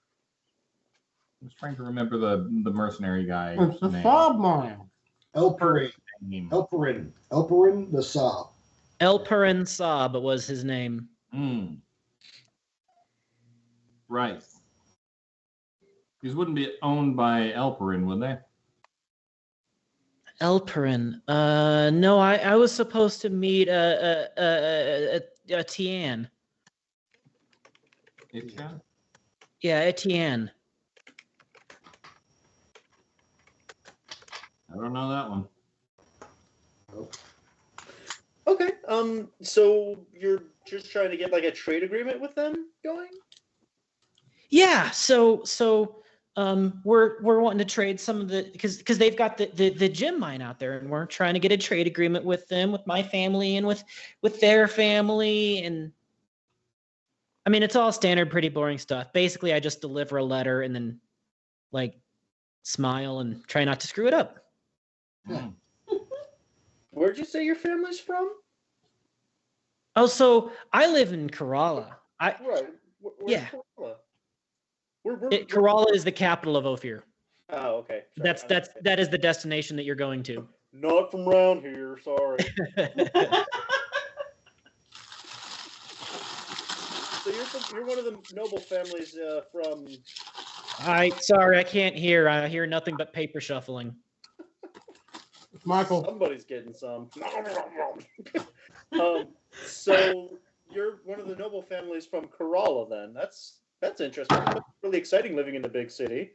I was trying to remember the mercenary guy. It's the salt mine. Elperin. name. Elperin the Sob. Elperin Sob was his name. Right. These wouldn't be owned by Elperin, would they? Elperin. No, I was supposed to meet Etienne. Etienne? Yeah, Etienne. I don't know that one. Okay. So you're just trying to get like a trade agreement with them going? Yeah, so we're wanting to trade some of the because they've got the gem mine out there, and we're trying to get a trade agreement with them, with my family and with their family, and I mean it's all standard, pretty boring stuff. Basically, I just deliver a letter and then like smile and try not to screw it up. Where'd you say your family's from? Oh, so I live in Kerala. Right. Where's Yeah. Kerala? Kerala is the capital of Ophir. Oh, okay. Sorry. That is the destination that you're going to. Not from around here. Sorry. So you're one of the noble families from. Sorry, I can't hear. I hear nothing but paper shuffling. Michael. Somebody's getting some. So you're one of the noble families from Kerala, then. That's interesting. That's really exciting living in the big city.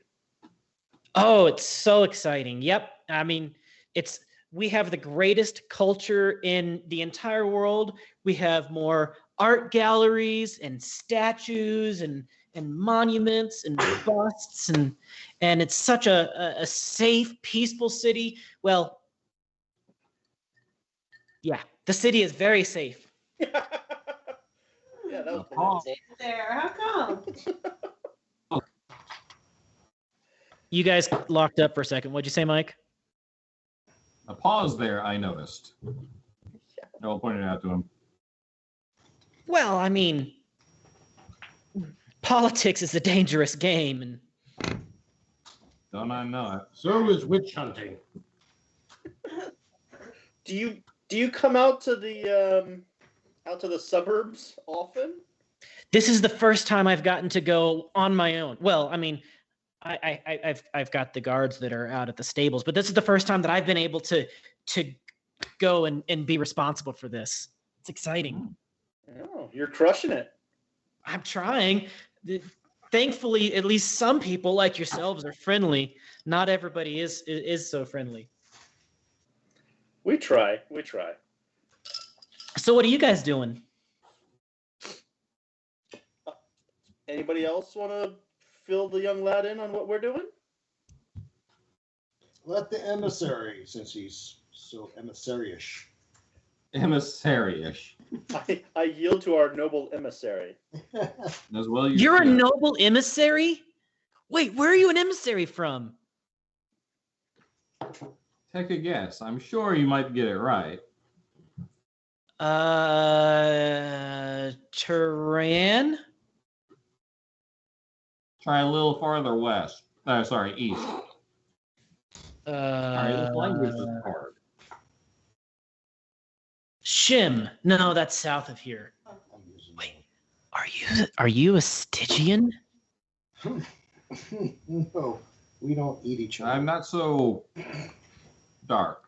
Oh, it's so exciting. Yep. I mean, we have the greatest culture in the entire world. We have more art galleries and statues and monuments and busts and it's such a safe, peaceful city. Well, yeah, the city is very safe. Yeah, that was Oh. There, how come? You guys locked up for a second. What'd you say, Mike? A pause there, I noticed. I'll point it out to him. Well, I mean, politics is a dangerous game, and Don't I know it? So is witch hunting. Do you come out to the suburbs often? this is the first time I've gotten to go on my own. Well, I mean, I've got the guards that are out at the stables, but this is the first time that I've been able to go and be responsible for this. It's exciting. Oh, you're crushing it. I'm trying. Thankfully, at least some people like yourselves are friendly. Not everybody is so friendly. We try. So what are you guys doing? Anybody else want to fill the young lad in on what we're doing? Let the emissary, since he's so emissary-ish. Emissary-ish. I yield to our noble emissary. As well you You're a should. noble emissary? Wait, where are you an emissary from? Take a guess. I'm sure you might get it right. Turan? Try a little farther west. East. Sorry, this language is hard. Shim. No, that's south of here. Wait, are you a Stygian? No, we don't eat each other. I'm not so dark.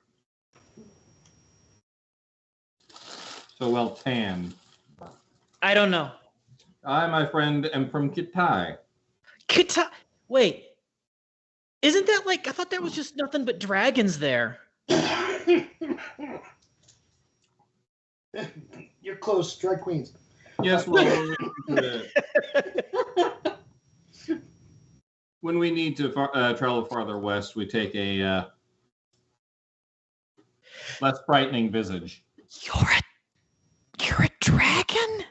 So well tanned. I don't know. I, my friend, am from Kitai. Wait, isn't that like, I thought there was just nothing but dragons there. You're close, drag queens. Yes, well, when we need to travel farther west, we take a less frightening visage. You're a dragon?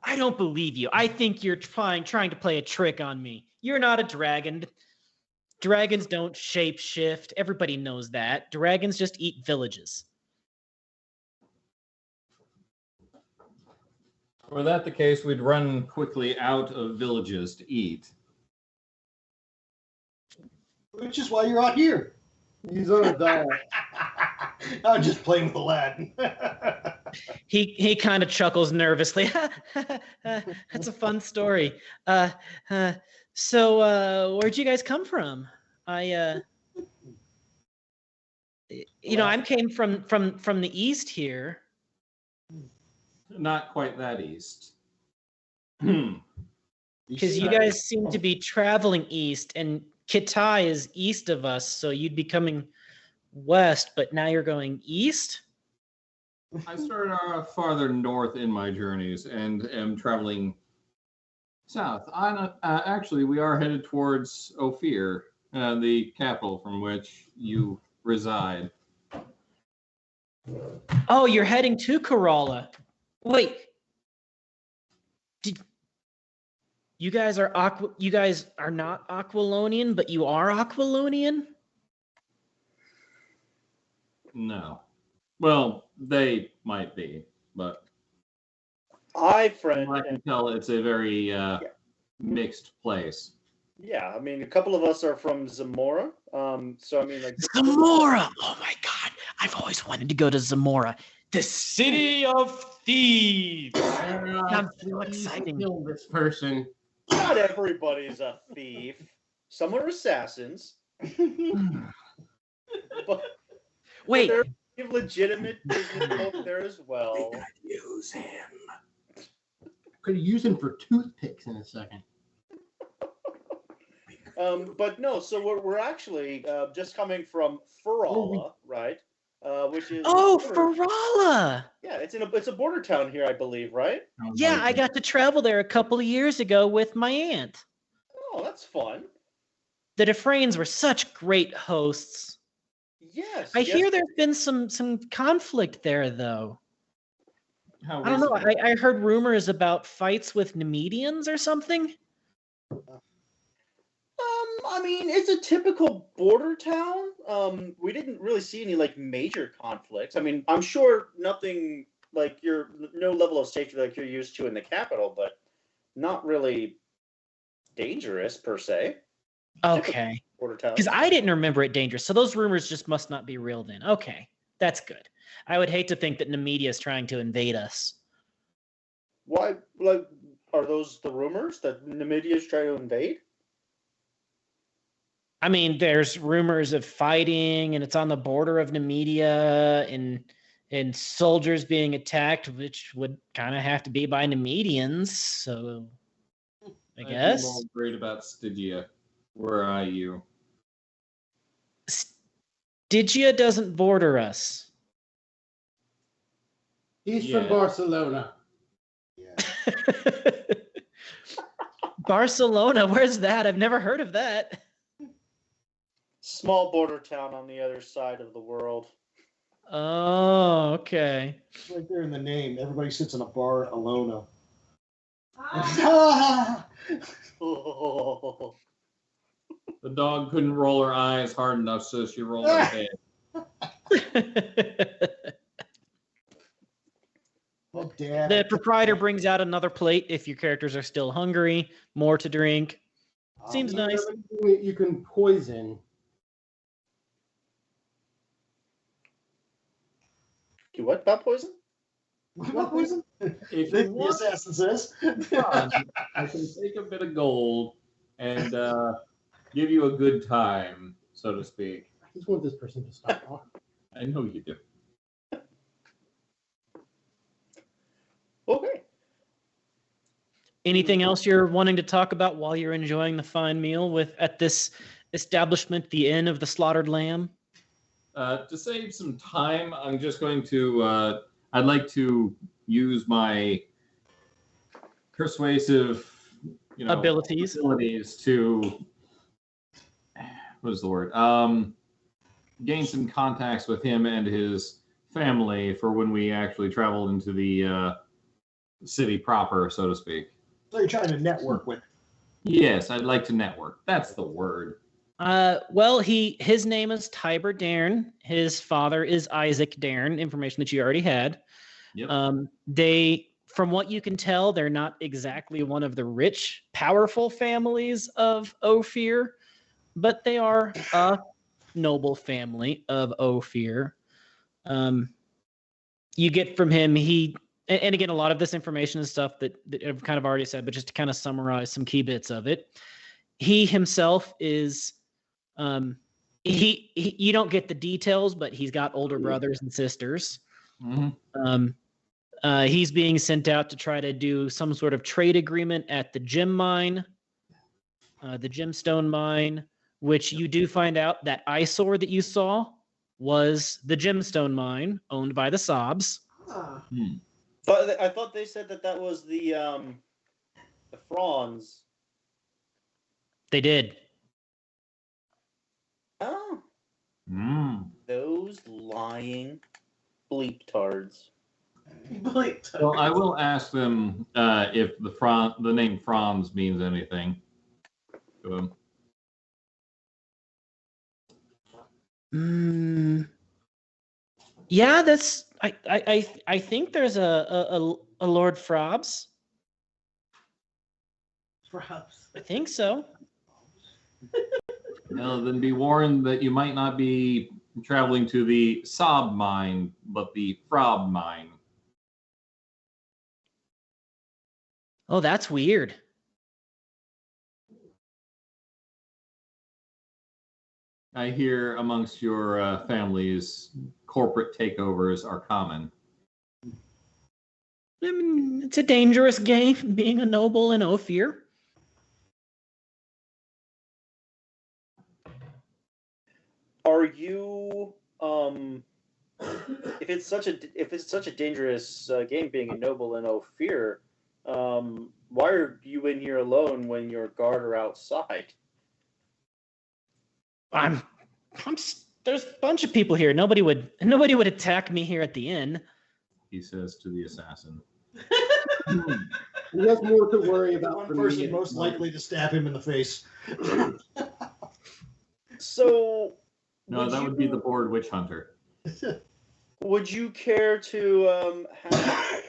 I don't believe you. I think you're trying to play a trick on me. You're not a dragon. Dragons don't shape shift. Everybody knows that. Dragons just eat villages. Were that the case, we'd run quickly out of villages to eat. Which is why you're out here. He's on a diet. I'm just playing with the lad. He kind of chuckles nervously. That's a fun story. So where'd you guys come from? I came from the east here. Not quite that east. Because you guys seem to be traveling east, and Kitai is east of us, so you'd be coming west, but now you're going east? I started farther north in my journeys and am traveling south. Actually, we are headed towards Ophir, the capital from which you reside. Oh, you're heading to Kerala. Wait. You guys are not Aquilonian, but you are Aquilonian? No. Well, they might be, but I can tell it's a very mixed place. Yeah, I mean, a couple of us are from Zamora. So I mean, like Zamora! Oh my God, I've always wanted to go to Zamora, the city of thieves. Sounds so exciting. Kill this person. not everybody's a thief. Some are assassins. but Wait. There's legitimate business folk there as well. Use him. Could use him for toothpicks in a second. But no, so we're actually just coming from Ferala, right? Which is Ferala. Yeah, it's a border town here, I believe, right? Yeah, I got to travel there a couple of years ago with my aunt. Oh, that's fun. The Dufresnes were such great hosts. Yes. I hear there's been some conflict there, though. How I don't know. recent? I heard rumors about fights with Nemedians or something. I mean, it's a typical border town. We didn't really see any like major conflicts. I mean, I'm sure nothing like no level of safety like you're used to in the capital, but not really dangerous per se. Okay. Border town. Because I didn't remember it dangerous. So those rumors just must not be real then. Okay. That's good. I would hate to think that Nemedia is trying to invade us. Why? Like, are those the rumors that Nemedia is trying to invade? I mean, there's rumors of fighting, and it's on the border of Nemedia, and soldiers being attacked, which would kind of have to be by Nemedians. So, I guess. I'm all great about Stygia. Where are you? Stygia doesn't border us. He's from Barcelona. Yeah. Barcelona, where's that? I've never heard of that. Small border town on the other side of the world. Oh, okay. It's right there in the name. Everybody sits in a bar alone. Oh. The dog couldn't roll her eyes hard enough, so she rolled her head. Well, Dad. The proprietor brings out another plate if your characters are still hungry, more to drink. Seems nice. You can poison. Do what about poison? What poison? If The you want, assassin says. I can take a bit of gold and give you a good time, so to speak. I just want this person to stop talking. I know you do. Okay. Anything else you're wanting to talk about while you're enjoying the fine meal at this establishment, the Inn of the Slaughtered Lamb? To save some time, I'm just going to. I'd like to use my persuasive, Abilities to. What is the word? Gain some contacts with him and his family for when we actually travel into the city proper, so to speak. So you're trying to network with. Yes, I'd like to network. That's the word. Well, his name is Tiber Dairn. His father is Isaac Dairn, information that you already had. Yep. From what you can tell, they're not exactly one of the rich, powerful families of Ophir, but they are a noble family of Ophir. You get from him, and again, a lot of this information is stuff that I've kind of already said, but just to kind of summarize some key bits of it. He himself is, you don't get the details, but he's got older brothers and sisters. Mm-hmm. He's being sent out to try to do some sort of trade agreement at the gem mine, the gemstone mine, which you do find out that eyesore that you saw was the gemstone mine owned by the Sobs. But I thought they said that was the Franz. They did. Oh. Mm. Those lying bleep-tards. Well, I will ask them if the name Franz means anything to him. Yeah, that's. I think there's a Lord Frobs. Perhaps. I think so. Well, then be warned that you might not be traveling to the Sob mine, but the Frob mine. Oh, that's weird. I hear amongst your families, corporate takeovers are common. I mean, it's a dangerous game, being a noble in Ophir. Are you if it's such a dangerous game, being a noble in Ophir, why are you in here alone when your guard are outside? There's a bunch of people here. Nobody would attack me here at the inn. He says to the assassin. He has more to worry about. One person most likely to stab him in the face. So, No, that would be the bored witch hunter. would you care to have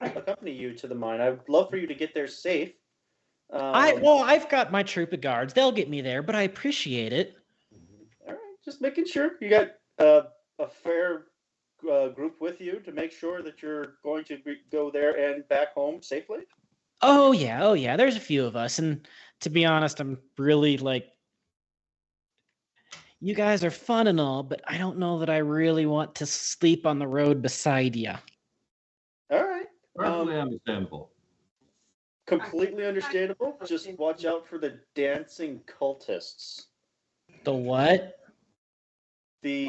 accompany you to the mine? I'd love for you to get there safe. I've got my troop of guards. They'll get me there, but I appreciate it. All right, just making sure you got a fair group with you to make sure that you're going to go there and back home safely. Oh yeah. There's a few of us, and to be honest, I'm really like, you guys are fun and all, but I don't know that I really want to sleep on the road beside you. All right. Perfectly understandable. Completely understandable. Just watch out for the dancing cultists. The what? The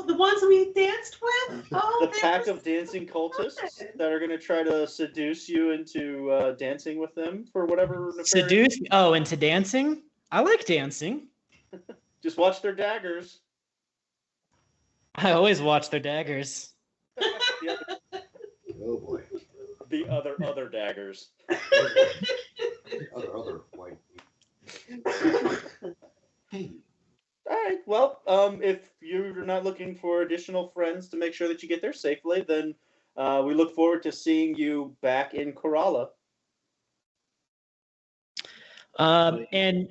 the ones we danced with? Oh, the they pack were of dancing cultists fun. that are going to try to seduce you into dancing with them for whatever. Seduce? Oh, into dancing? I like dancing. Just watch their daggers. I always watch their daggers. Oh boy. The other daggers. Other white. Hey, All right. Well, if you're not looking for additional friends to make sure that you get there safely, then we look forward to seeing you back in Kerala. And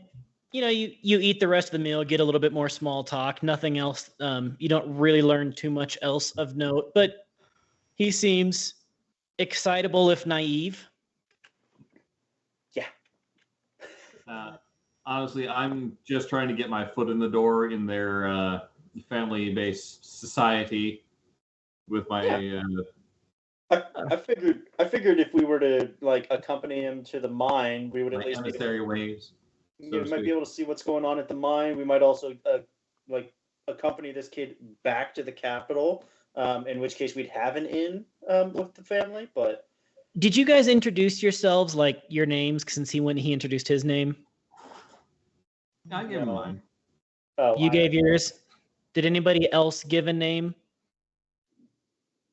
you eat the rest of the meal, get a little bit more small talk, nothing else. You don't really learn too much else of note, but he seems excitable if naive. Honestly, I'm just trying to get my foot in the door in their family-based society with my. I figured if we were to like accompany him to the mine, we would at least emissary ways. you might be able to see what's going on at the mine. We might also like accompany this kid back to the capital, in which case we'd have an inn with the family. But did you guys introduce yourselves, like your names, since he introduced his name? I gave him mine. oh, You gave yours. Did anybody else give a name?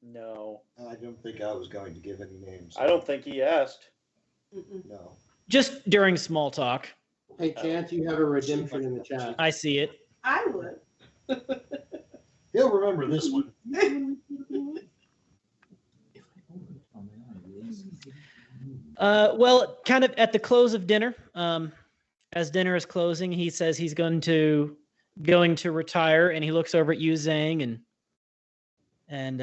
No, I don't think I was going to give any names. I don't think he asked. No. Just during small talk. hey, Chance, you have a redemption in the chat. I see it. I would. He'll remember this one. Well, kind of at the close of dinner, as dinner is closing, he says he's going to retire, and he looks over at you, Zhang, and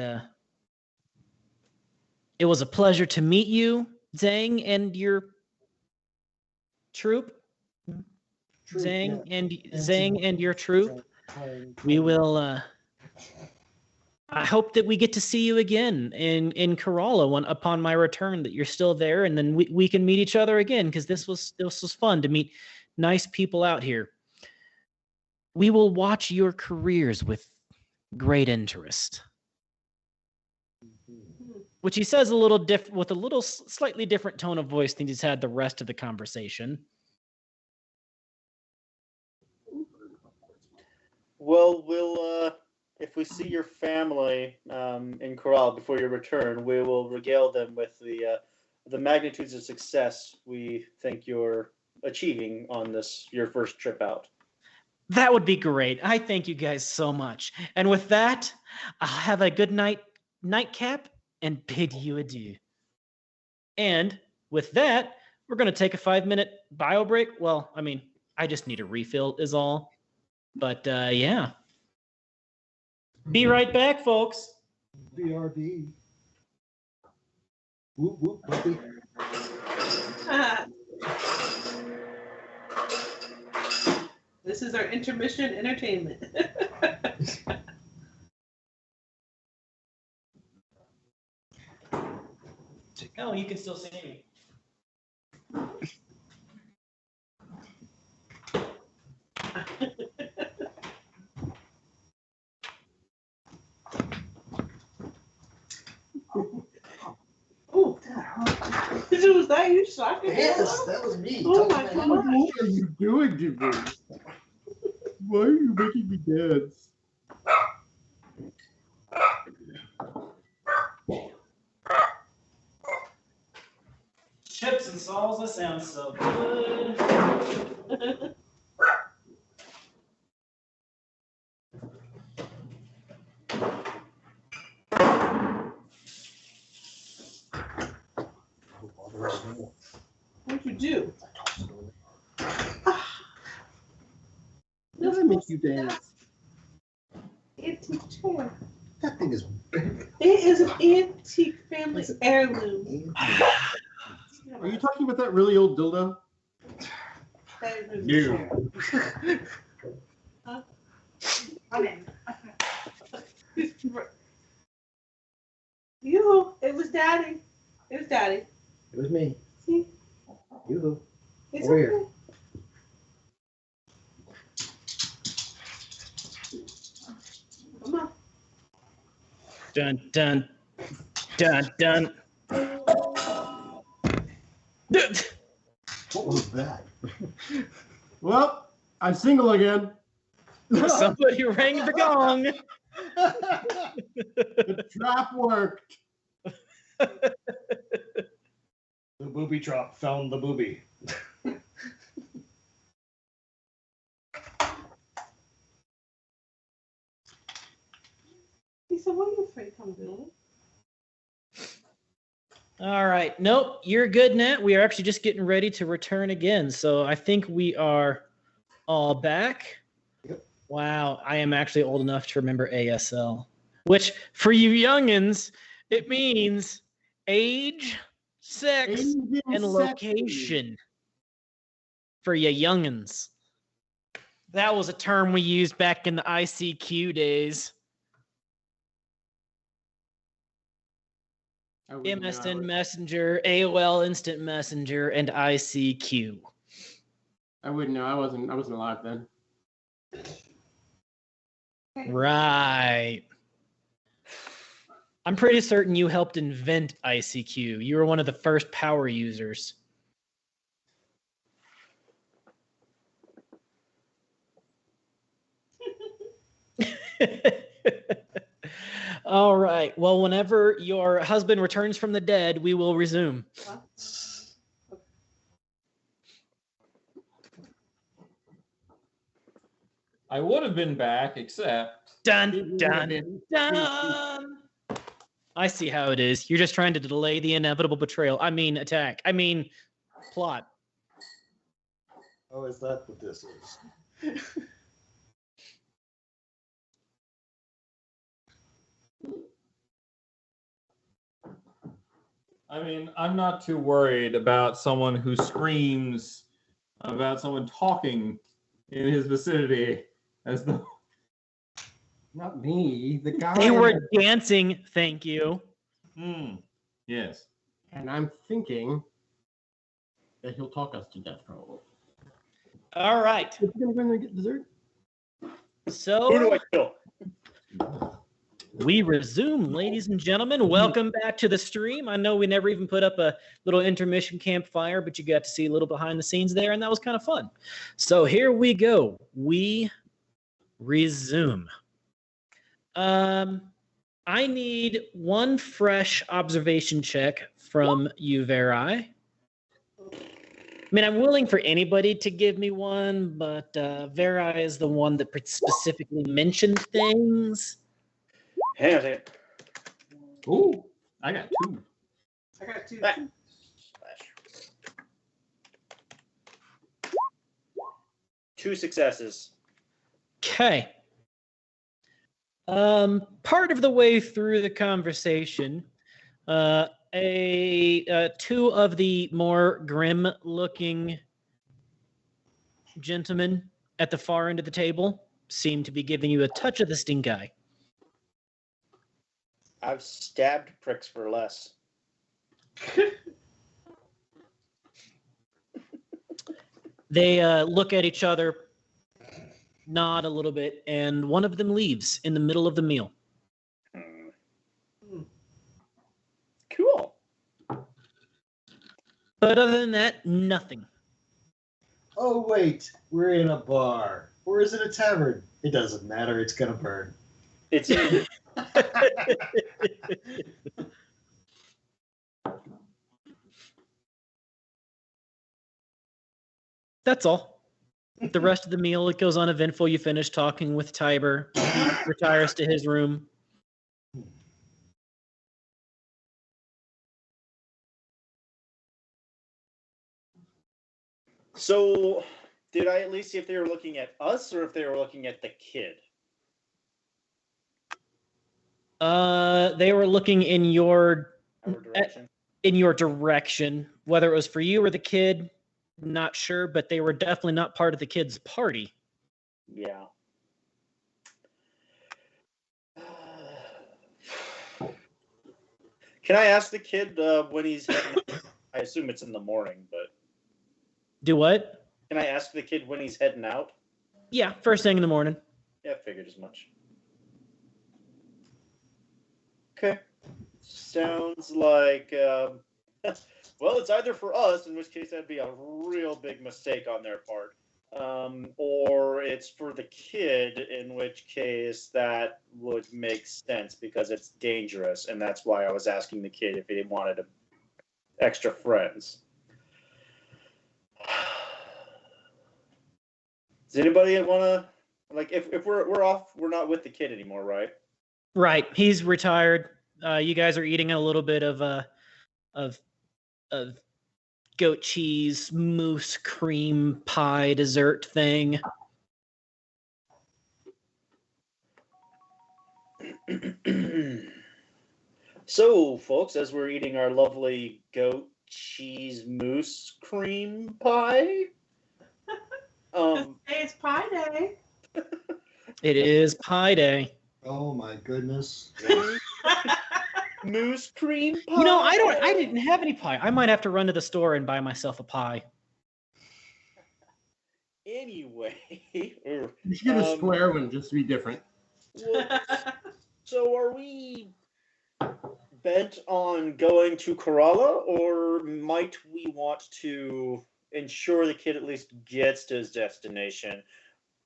it was a pleasure to meet you, Zhang, and your troop. Zhang and your troop. We will. I hope that we get to see you again in Kerala upon my return. That you're still there, and then we can meet each other again, because this was fun to meet nice people out here. We will watch your careers with great interest. Which he says a little with a little slightly different tone of voice than he's had the rest of the conversation. Well, we'll if we see your family in Kerala before your return, we will regale them with the magnitudes of success we think you're achieving on your first trip out. That would be great. I thank you guys so much. And with that, I'll have a good nightcap and bid you adieu. And with that, we're going to take a 5-minute bio break. Well, I mean, I just need a refill is all. But yeah. Be right back, folks. BRB. Whoop, whoop, puppy. This is our intermission entertainment. No, you can still see me. Oh, that hurt. Was that you shocking? Yes, that was me. Oh my Talking God. about- What are you doing to me? Why are you making me dance? Chips and salsa sounds so good. make you dance. Antique chair. That thing is big. It is an antique family heirloom. Are you talking about that really old dildo? That is You. a chair. Huh? I'm in. You. It was Daddy. It was Daddy. It was me. See? You. It's Over okay. here. Come on. Dun dun dun dun. What was that? Well, I'm single again. Somebody rang the gong. The trap worked. The booby trap found the booby. He said, what are you afraid to come do? All right. Nope, you're good, Nat. We are actually just getting ready to return again. So I think we are all back. Yep. Wow, I am actually old enough to remember ASL, which for you youngins, it means age, sex, Asian and sexy. location for you youngins. That was a term we used back in the ICQ days. I wouldn't know. MSN Messenger, AOL Instant Messenger, and ICQ. I wouldn't know. I wasn't alive then. Right. I'm pretty certain you helped invent ICQ. You were one of the first power users. All right. Well, whenever your husband returns from the dead, we will resume. I would have been back, except Dun, dun, dun. I see how it is. You're just trying to delay the inevitable betrayal. I mean, attack. I mean, plot. Oh, is that what this is? I mean, I'm not too worried about someone who screams about someone talking in his vicinity as though. Not me. The guy. They were dancing, thank you. Yes. And I'm thinking that he'll talk us to death, probably. All right. Are you gonna go in there and get dessert? Who do So I kill? we resume, ladies and gentlemen. Welcome back to the stream. I know we never even put up a little intermission campfire, but you got to see a little behind the scenes there, and that was kind of fun. So here we go. We resume. I need one fresh observation check from you, Verai. I mean, I'm willing for anybody to give me one, but Verai is the one that specifically mentioned things. Hang on a second. Ooh, I got 2. I got 2. Ah. Two successes. Okay. Part of the way through the conversation, two of the more grim-looking gentlemen at the far end of the table seem to be giving you a touch of the stink eye. I've stabbed pricks for less. They look at each other, nod a little bit, and one of them leaves in the middle of the meal. Cool. But other than that, nothing. Oh, wait. We're in a bar. Or is it a tavern? It doesn't matter. It's going to burn. It's That's all. The rest of the meal, it goes uneventful. You finish talking with Tiber. He retires to his room. so did I at least see if they were looking at us or if they were looking at the kid? They were looking in your Our direction. direction. Whether it was for you or the kid, not sure, but they were definitely not part of the kid's party. Yeah. Can I ask the kid when he's heading out? I assume it's in the morning, but Do what? can I ask the kid when he's heading out? Yeah, first thing in the morning. Yeah, figured as much. Okay. Sounds like, well, it's either for us, in which case that'd be a real big mistake on their part, or it's for the kid, in which case that would make sense because it's dangerous, and that's why I was asking the kid if he wanted extra friends. Does anybody want to, like, if we're off, we're not with the kid anymore, right? Right, he's retired. You guys are eating a little bit of goat cheese mousse cream pie dessert thing. So, folks, as we're eating our lovely goat cheese mousse cream pie, Hey, it's pie day. It is pie day. Oh my goodness. mousse cream pie. You know, I didn't have any pie. I might have to run to the store and buy myself a pie. Anyway, You should get a square one just to be different. well, so are we bent on going to Kerala, or might we want to ensure the kid at least gets to his destination?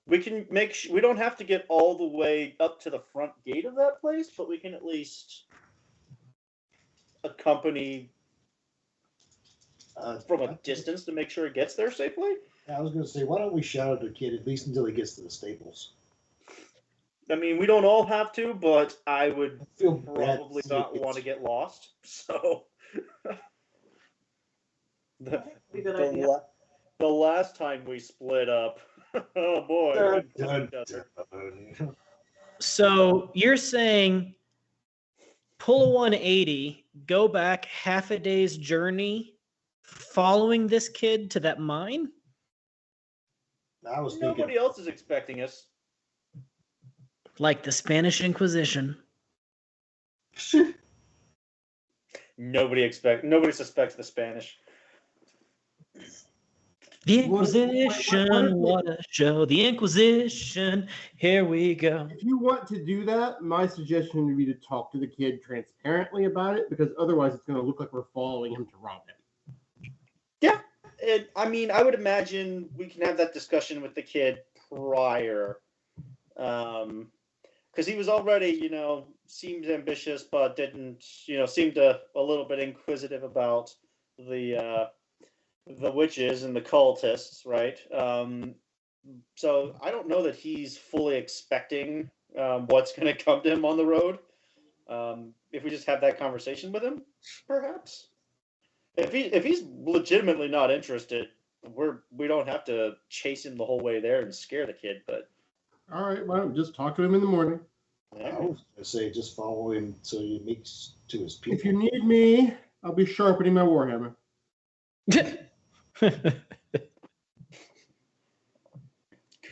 We can we don't have to get all the way up to the front gate of that place, but we can at least accompany from a distance to make sure it gets there safely. I was going to say, why don't we shout at the kid at least until he gets to the stables? I mean, we don't all have to, but I would I feel bad probably to not kids. want to get lost. So the Good idea. the last time we split up, oh boy. Dun, we dun, each other. dun. So you're saying pull a 180, go back half a day's journey following this kid to that mine? I was thinking, Nobody else is expecting us. Like the Spanish Inquisition. Nobody suspects the Spanish. The What- Inquisition, what a show. The Inquisition, here we go. If you want to do that, my suggestion would be to talk to the kid transparently about it, because otherwise it's going to look like we're following him to rob him. Yeah, I mean, I would imagine we can have that discussion with the kid prior, because he was already, seemed ambitious, but didn't, seemed a little bit inquisitive about the witches and the cultists, right? So I don't know that he's fully expecting what's going to come to him on the road. If we just have that conversation with him, perhaps. If he's legitimately not interested, we don't have to chase him the whole way there and scare the kid. But All right, why don't we just talk to him in the morning? I was going to say, just follow him till he meets to his people. If you need me, I'll be sharpening my warhammer.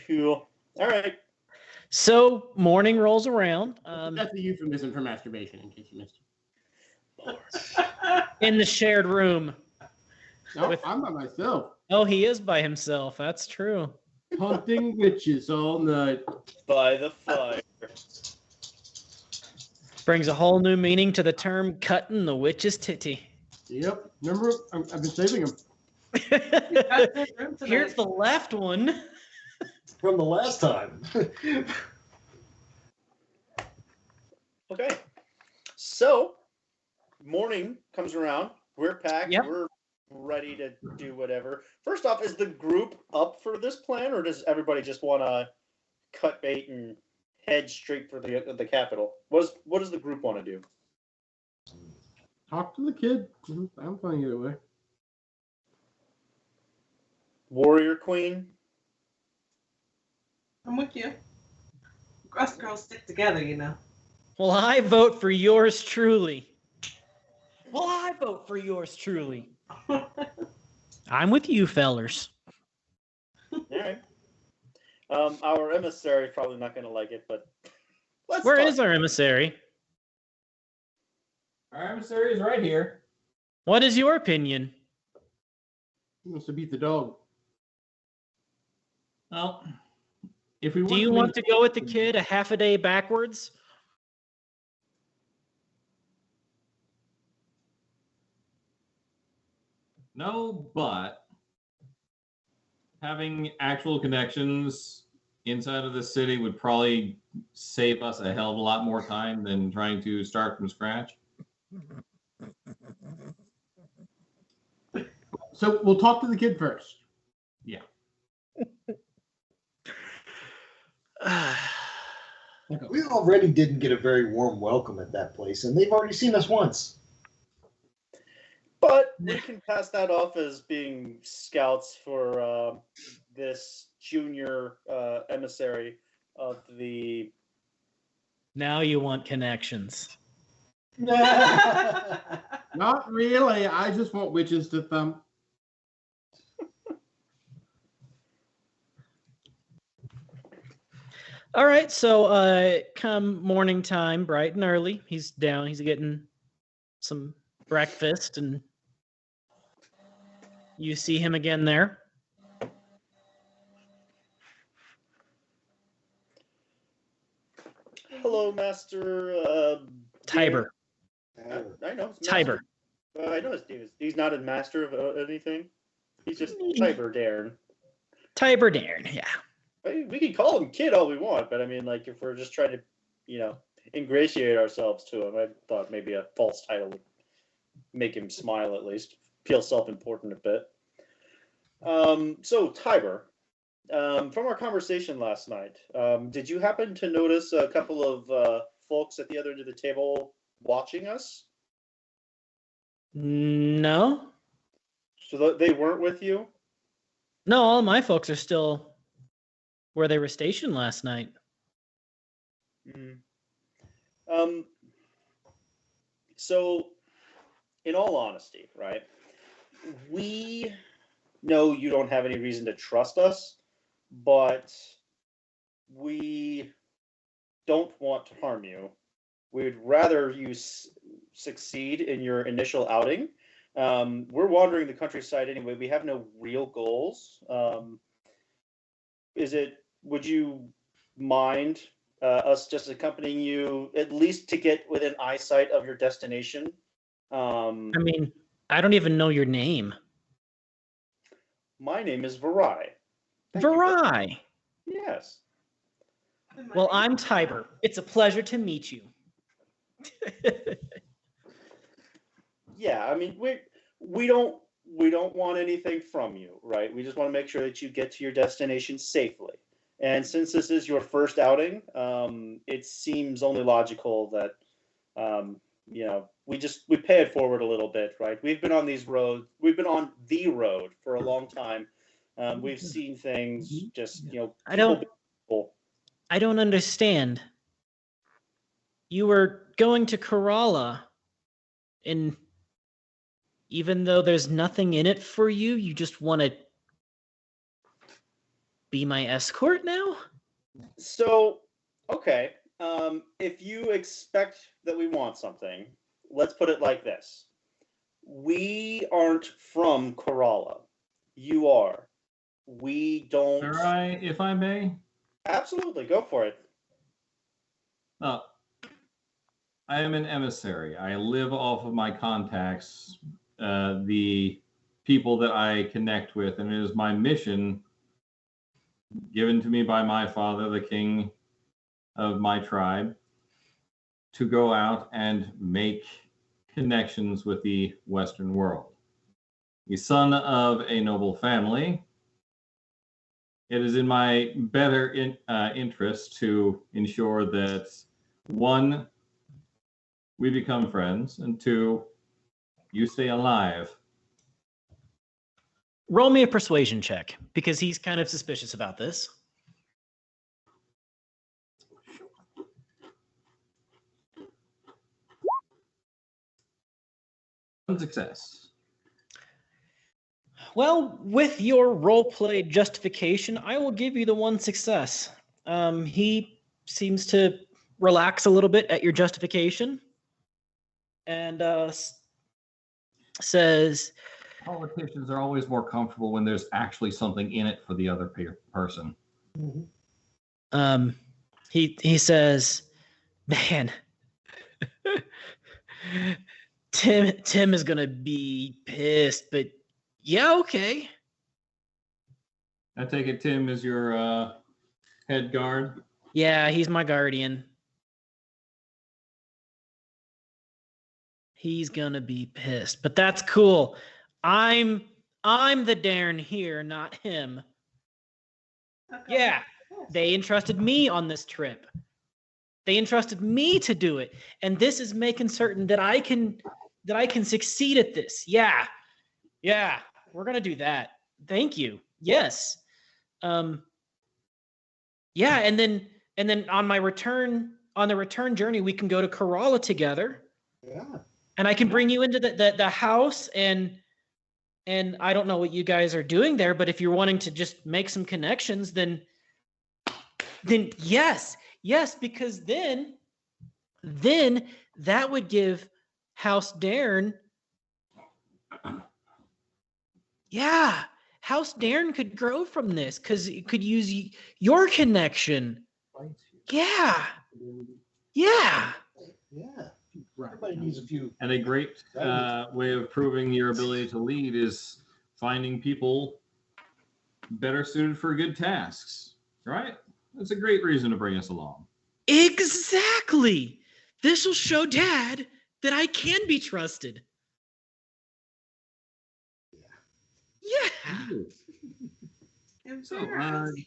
cool. All right. So morning rolls around. That's a euphemism for masturbation, in case you missed it. In the shared room. No, With- I'm by myself. Oh, he is by himself. That's true. Hunting witches all night. By the fire. Brings a whole new meaning to the term cutting the witch's titty. Yep. Remember, I've been saving them. Here's the left one. From the last time. Okay. So, morning comes around. We're packed. Yep. We're ready to do whatever. First off, is the group up for this plan, or does everybody just want to cut bait and head straight for the capital? What does the group want to do? Talk to the kid. I'm fine either way. Warrior Queen, I'm with you. Us girls stick together, you know. Well, I vote for yours truly. Well, I vote for yours truly. I'm with you, fellers. All right. Our emissary is probably not going to like it, but Where talk. is our emissary? Our emissary is right here. What is your opinion? He wants to beat the dog. Well, if we Do you want to go with the kid a half a day backwards? No, but having actual connections inside of the city would probably save us a hell of a lot more time than trying to start from scratch. So we'll talk to the kid first. Yeah. We already didn't get a very warm welcome at that place, and they've already seen us once. But we can pass that off as being scouts for this junior emissary of the. Now you want connections. Not really. I just want witches to thump. All right, so come morning time, bright and early, he's down. He's getting some breakfast, and you see him again there. Hello, Master. Tiber. I know. It's Tiber. I know his name. He's not a master of anything. He's just Tiber Darren. Tiber Darren, yeah. We can call him kid all we want, but I mean, like, if we're just trying to, ingratiate ourselves to him, I thought maybe a false title would make him smile at least, feel self-important a bit. So, Tiber, from our conversation last night, did you happen to notice a couple of folks at the other end of the table watching us? No. So they weren't with you? No, all my folks are still where they were stationed last night. So, in all honesty, right, we know you don't have any reason to trust us, but we don't want to harm you. We'd rather you succeed in your initial outing. We're wandering the countryside anyway. We have no real goals. Would you mind us just accompanying you at least to get within eyesight of your destination? I mean, I don't even know your name. My name is Varai. Varai. Yes. Well, I'm Tiber. It's a pleasure to meet you. Yeah, I mean, we don't want anything from you, right? We just want to make sure that you get to your destination safely. And since this is your first outing, it seems only logical that we pay it forward a little bit, right? We've been on these roads. We've been on the road for a long time. We've seen things. Just I don't understand. You were going to Kerala, and even though there's nothing in it for you, you just want to be my escort now? So, okay. If you expect that we want something, let's put it like this. We aren't from Kerala. You are. We don't... All right, if I may. Absolutely, go for it. I am an emissary. I live off of my contacts, the people that I connect with, and it is my mission given to me by my father, the king of my tribe, to go out and make connections with the Western world. The son of a noble family, it is in my better interest to ensure that, one, we become friends, and two, you stay alive. Roll me a persuasion check, because he's kind of suspicious about this. One success. Well, with your roleplay justification, I will give you the one success. He seems to relax a little bit at your justification and says, Politicians are always more comfortable when there's actually something in it for the other person. he says, man, Tim is gonna be pissed, but yeah, okay. I take it Tim is your head guard. Yeah, he's my guardian. He's gonna be pissed, but that's cool. I'm the Darren here, not him. Okay. Yeah, they entrusted me on this trip. They entrusted me to do it, and this is making certain that I can succeed at this. Yeah, we're gonna do that. Thank you. Yes. Yeah, and then on the return journey, we can go to Kerala together. Yeah. And I can bring you into the house, and I don't know what you guys are doing there, but if you're wanting to just make some connections, then yes, because then that would give House Darren. Yeah, House Darren could grow from this because it could use your connection. Yeah. Everybody needs a few. And a great way of proving your ability to lead is finding people better suited for good tasks, right? That's a great reason to bring us along. Exactly. This will show Dad that I can be trusted. Yeah. So,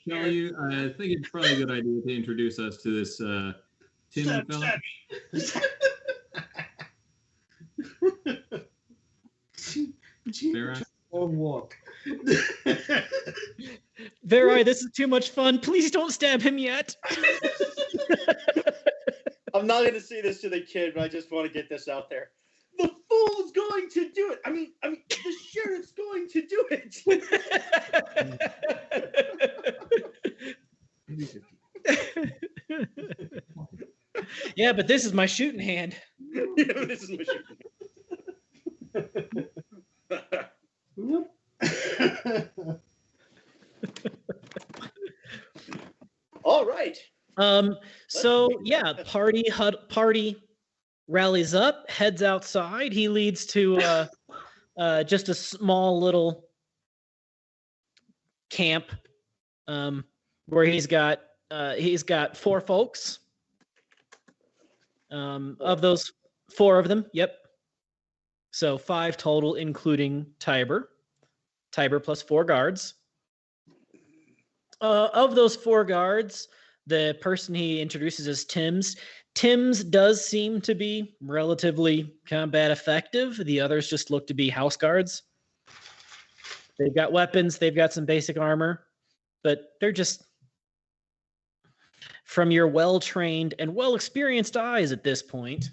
Kelly, I think it's probably a good idea to introduce us to this Tim fellow. Vera? Long walk. Vera, this is too much fun. Please don't stab him yet. I'm not going to say this to the kid, but I just want to get this out there. The fool's going to do it. I mean, the sheriff's going to do it. Yeah, but this is my shooting hand. Yeah, this is my All right. So yeah, party rallies up, heads outside. He leads to just a small little camp where he's got 4 folks. Of those, 4 of them, yep. So 5 total, including Tiber plus 4 guards. Of those 4 guards, the person he introduces as Tim's does seem to be relatively combat effective. The others just look to be house guards. They've got weapons, they've got some basic armor, but they're just, from your well-trained and well-experienced eyes at this point,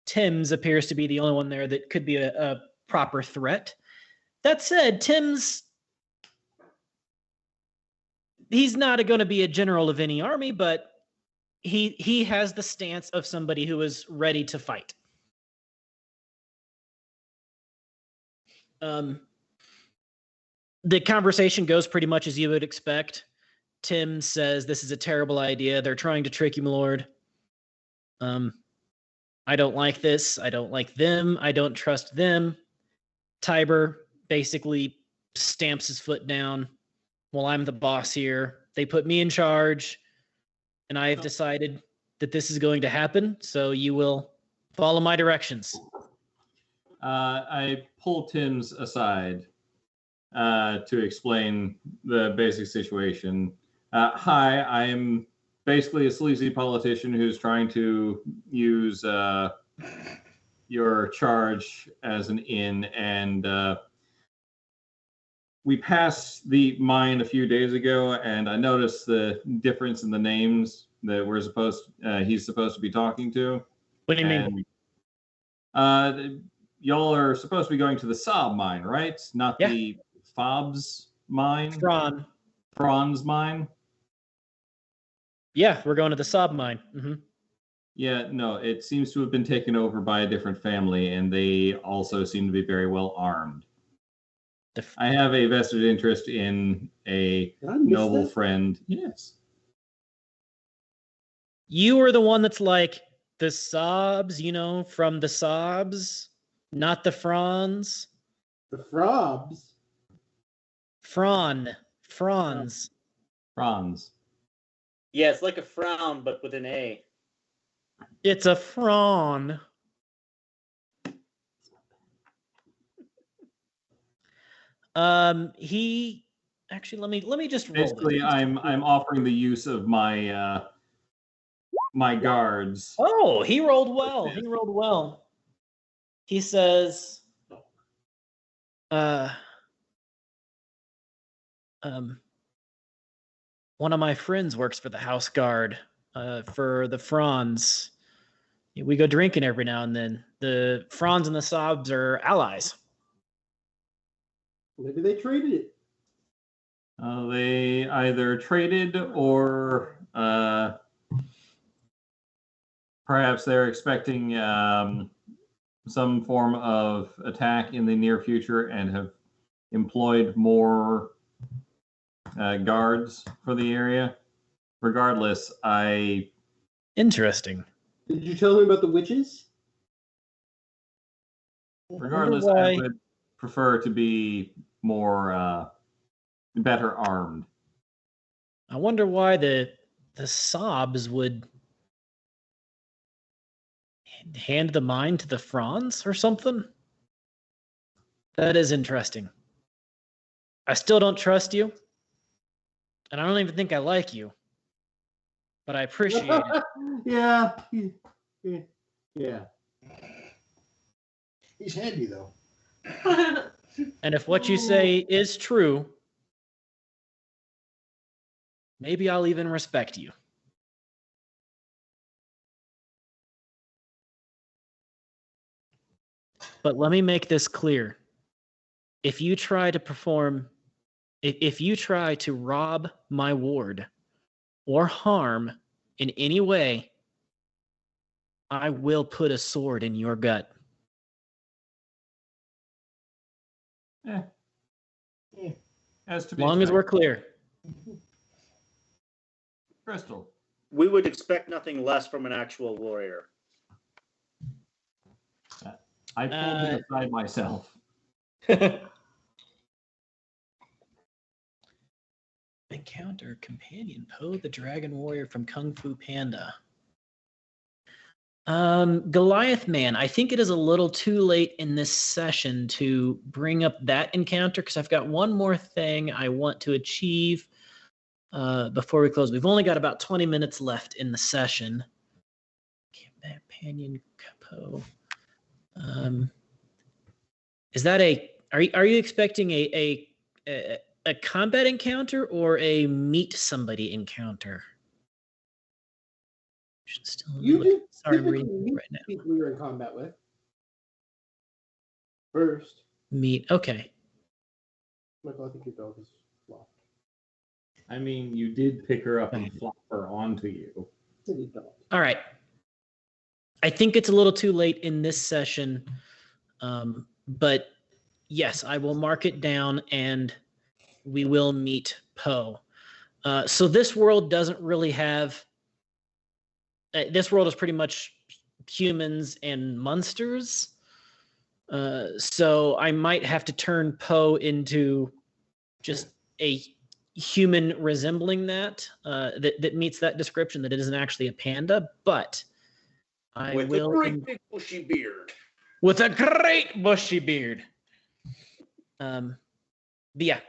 Tim's appears to be the only one there that could be a proper threat. That said, he's not going to be a general of any army, but he has the stance of somebody who is ready to fight. The conversation goes pretty much as you would expect. Tim says, "This is a terrible idea. They're trying to trick you, my lord. I don't like this. I don't like them. I don't trust them." Tiber basically stamps his foot down. "Well, I'm the boss here. They put me in charge, and I have decided that this is going to happen, so you will follow my directions." I pull Tim's aside to explain the basic situation. Hi, I'm basically a sleazy politician who's trying to use your charge as an in, and we passed the mine a few days ago, and I noticed the difference in the names that he's supposed to be talking to. What do you mean? y'all are supposed to be going to the Saab mine, right? Not Yeah. the Fobs mine? Fron. Franz mine? Yeah, we're going to the Sob mine. Yeah, no, it seems to have been taken over by a different family, and they also seem to be very well armed. I have a vested interest in a Did I miss noble that? friend. Yes. You were the one that's like the Sobs, from the Sobs, not the Franz. The Frobs. Franz. Franz. Yeah, it's like a frown, but with an A. It's a Fran. He actually let me just roll Basically, this. I'm offering the use of my my guards. Oh, he rolled well. He rolled well. He says, one of my friends works for the house guard, for the Franz. We go drinking every now and then. The Franz and the Sobs are allies. Maybe they traded it. They either traded or perhaps they're expecting some form of attack in the near future and have employed more guards for the area. Regardless, Interesting. Did you tell me about the witches? regardless, I would prefer to be more better armed. I wonder why the Sobs would hand the mine to the Franz or something. That is interesting. I still don't trust you, and I don't even think I like you, but I appreciate it. Yeah. Yeah. He's handy though. And if what you say is true, maybe I'll even respect you. But let me make this clear. If you try to if you try to rob my ward or harm in any way, I will put a sword in your gut. As to be Long as we're expected. clear. Crystal. We would expect nothing less from an actual warrior. I pulled him aside myself. Encounter companion Poe the Dragon Warrior from Kung Fu Panda. Goliath Man, I think it is a little too late in this session to bring up that encounter because I've got one more thing I want to achieve before we close. We've only got about 20 minutes left in the session. Companion Poe. Is that are you expecting a combat encounter or a meet somebody encounter? You do. Sorry, I'm reading meet right now. people you're in combat with. First. Meet. Okay. Michael, I think your dog is locked. I mean, you did pick her up and flop her onto you. All right. I think it's a little too late in this session, but yes, I will mark it down and we will meet Poe. So this world doesn't really have. This world is pretty much humans and monsters. So I might have to turn Poe into just a human resembling that meets that description, that it isn't actually a panda, but I With will. a great big bushy beard. With a great bushy beard. But yeah,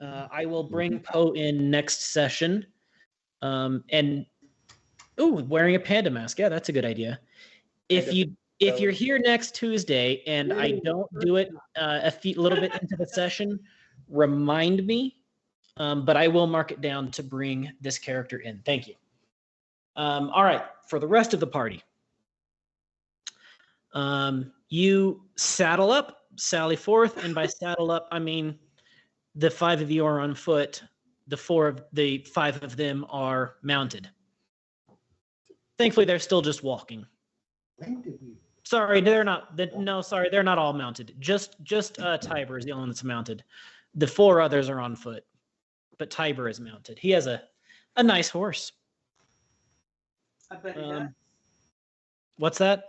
I will bring Poe in next session. And wearing a panda mask. Yeah, that's a good idea. If you're here next Tuesday and I don't do it a little bit into the session, remind me. But I will mark it down to bring this character in. Thank you. All right, for the rest of the party. You saddle up, sally forth, and by saddle up, I mean the 5 of you are on foot. The 5 of them are mounted. Thankfully, they're still just walking. When did we? Sorry, they're not. Sorry, they're not all mounted. Just Tiber is the only one that's mounted. The 4 others are on foot, but Tiber is mounted. He has a nice horse. I bet he does. What's that?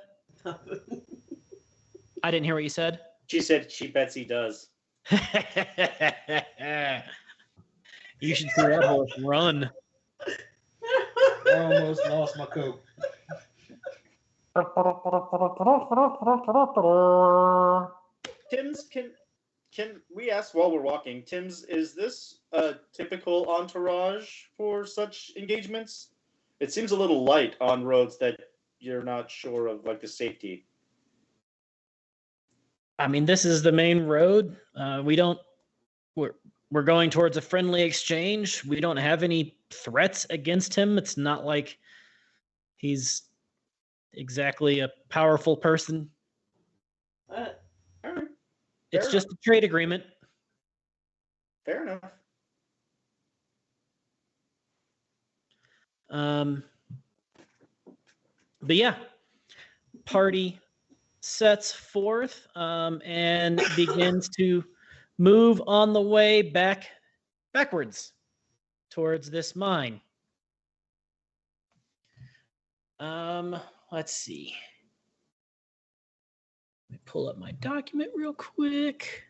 I didn't hear what you said. She said she bets he does. You should see that horse run. I almost lost my coat. Tim's, can we ask while we're walking, Tim's, is this a typical entourage for such engagements? It seems a little light on roads that you're not sure of, like the safety. I mean, this is the main road. We're going towards a friendly exchange. We don't have any threats against him. It's not like he's exactly a powerful person. All right. It's just a trade agreement. Fair enough. But yeah, party sets forth and begins to move on the way backwards towards this mine. Let's see. Let me pull up my document real quick.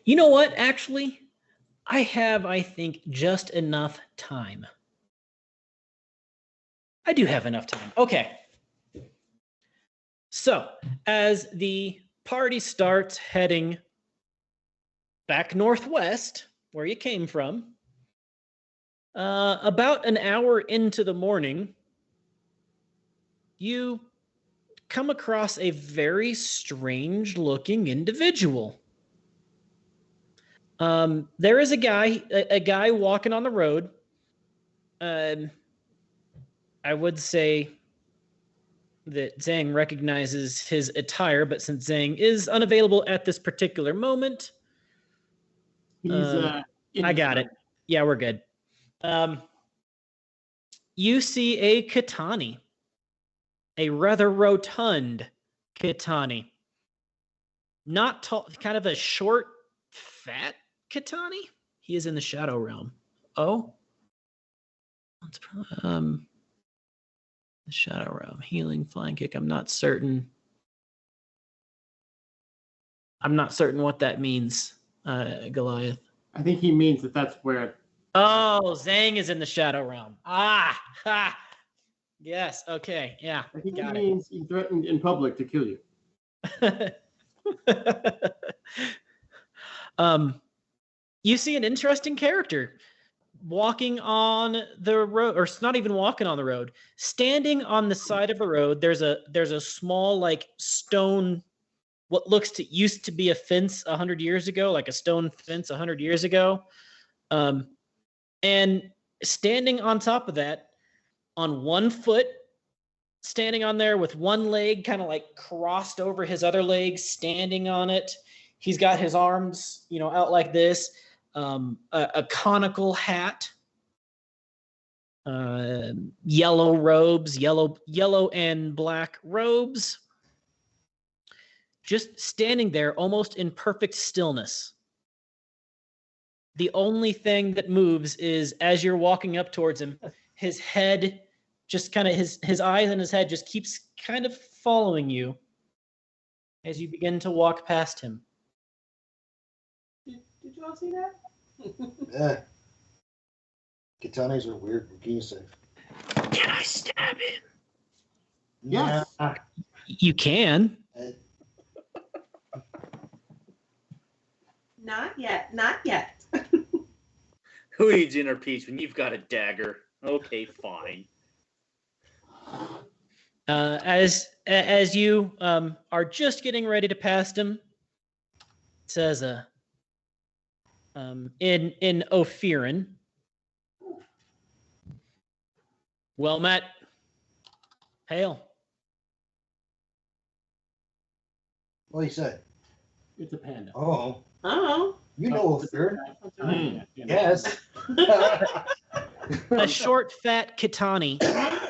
You know what? Actually, I have, I think, just enough time. I do have enough time. Okay. So, as the party starts heading back northwest, where you came from, about an hour into the morning, you come across a very strange-looking individual. There is a guy walking on the road. I would say that Zhang recognizes his attire, but since Zhang is unavailable at this particular moment, I got it. Yeah, we're good. You see a Katani, a rather rotund Katani. Not tall, kind of a short, fat Katani. He is in the Shadow Realm. Oh? The Shadow Realm. Healing, flying kick. I'm not certain what that means, Goliath. I think he means that that's where. Oh, Zhang is in the Shadow Realm. Ah, ha. Yes. Okay. Yeah. I think got he means he threatened in public to kill you. You see an interesting character walking on the road, or it's not even walking on the road, standing on the side of the road. There's a small, like, stone, what used to be a fence 100 years ago, like a stone fence 100 years ago. And standing on top of that, on one foot, standing on there with one leg kind of like crossed over his other leg, standing on it. He's got his arms, out like this, a conical hat, yellow robes, yellow and black robes, just standing there almost in perfect stillness. The only thing that moves is as you're walking up towards him, his head just kind of, his eyes and his head just keeps kind of following you as you begin to walk past him. Did you all see that? Yeah. Katanas are weird. What can you say? Can I stab him? Yes. Nah. You can. Not yet. Not yet. Who needs inner peace when you've got a dagger? Okay, fine. As you are just getting ready to pass him, it says in Ophiran, Well met. Hail. What he said? It's a panda. Oh, Oh. you know Ophir. Hmm. Yes. A short, fat Kitani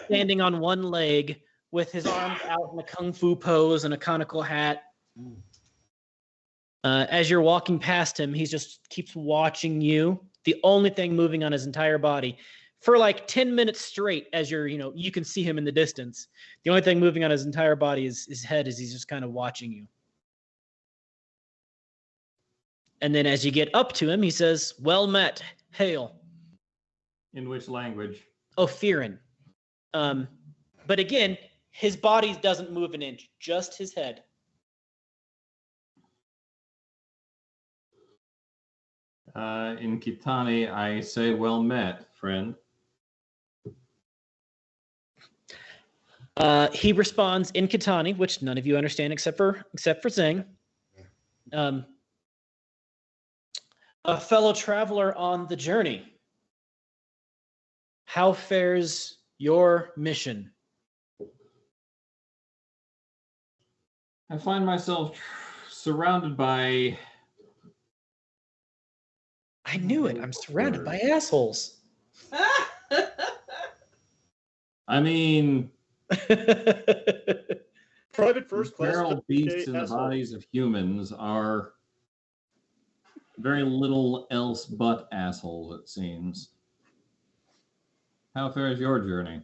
standing on one leg with his arms out in a kung fu pose and a conical hat. As you're walking past him, he just keeps watching you. The only thing moving on his entire body for like 10 minutes straight, as you can see him in the distance. The only thing moving on his entire body is his head, as he's just kind of watching you. And then as you get up to him, he says, well met, hail. In which language? Ophirin. But again, his body doesn't move an inch, just his head. In Kitani, I say well met, friend. He responds in Kitani, which none of you understand except for Zing. A fellow traveler on the journey. How fares your mission? I find myself surrounded by... I knew it. I'm surrounded by assholes. I mean, Private first class. feral beasts in the asshole. bodies of humans are very little else but assholes, it seems. How fares your journey?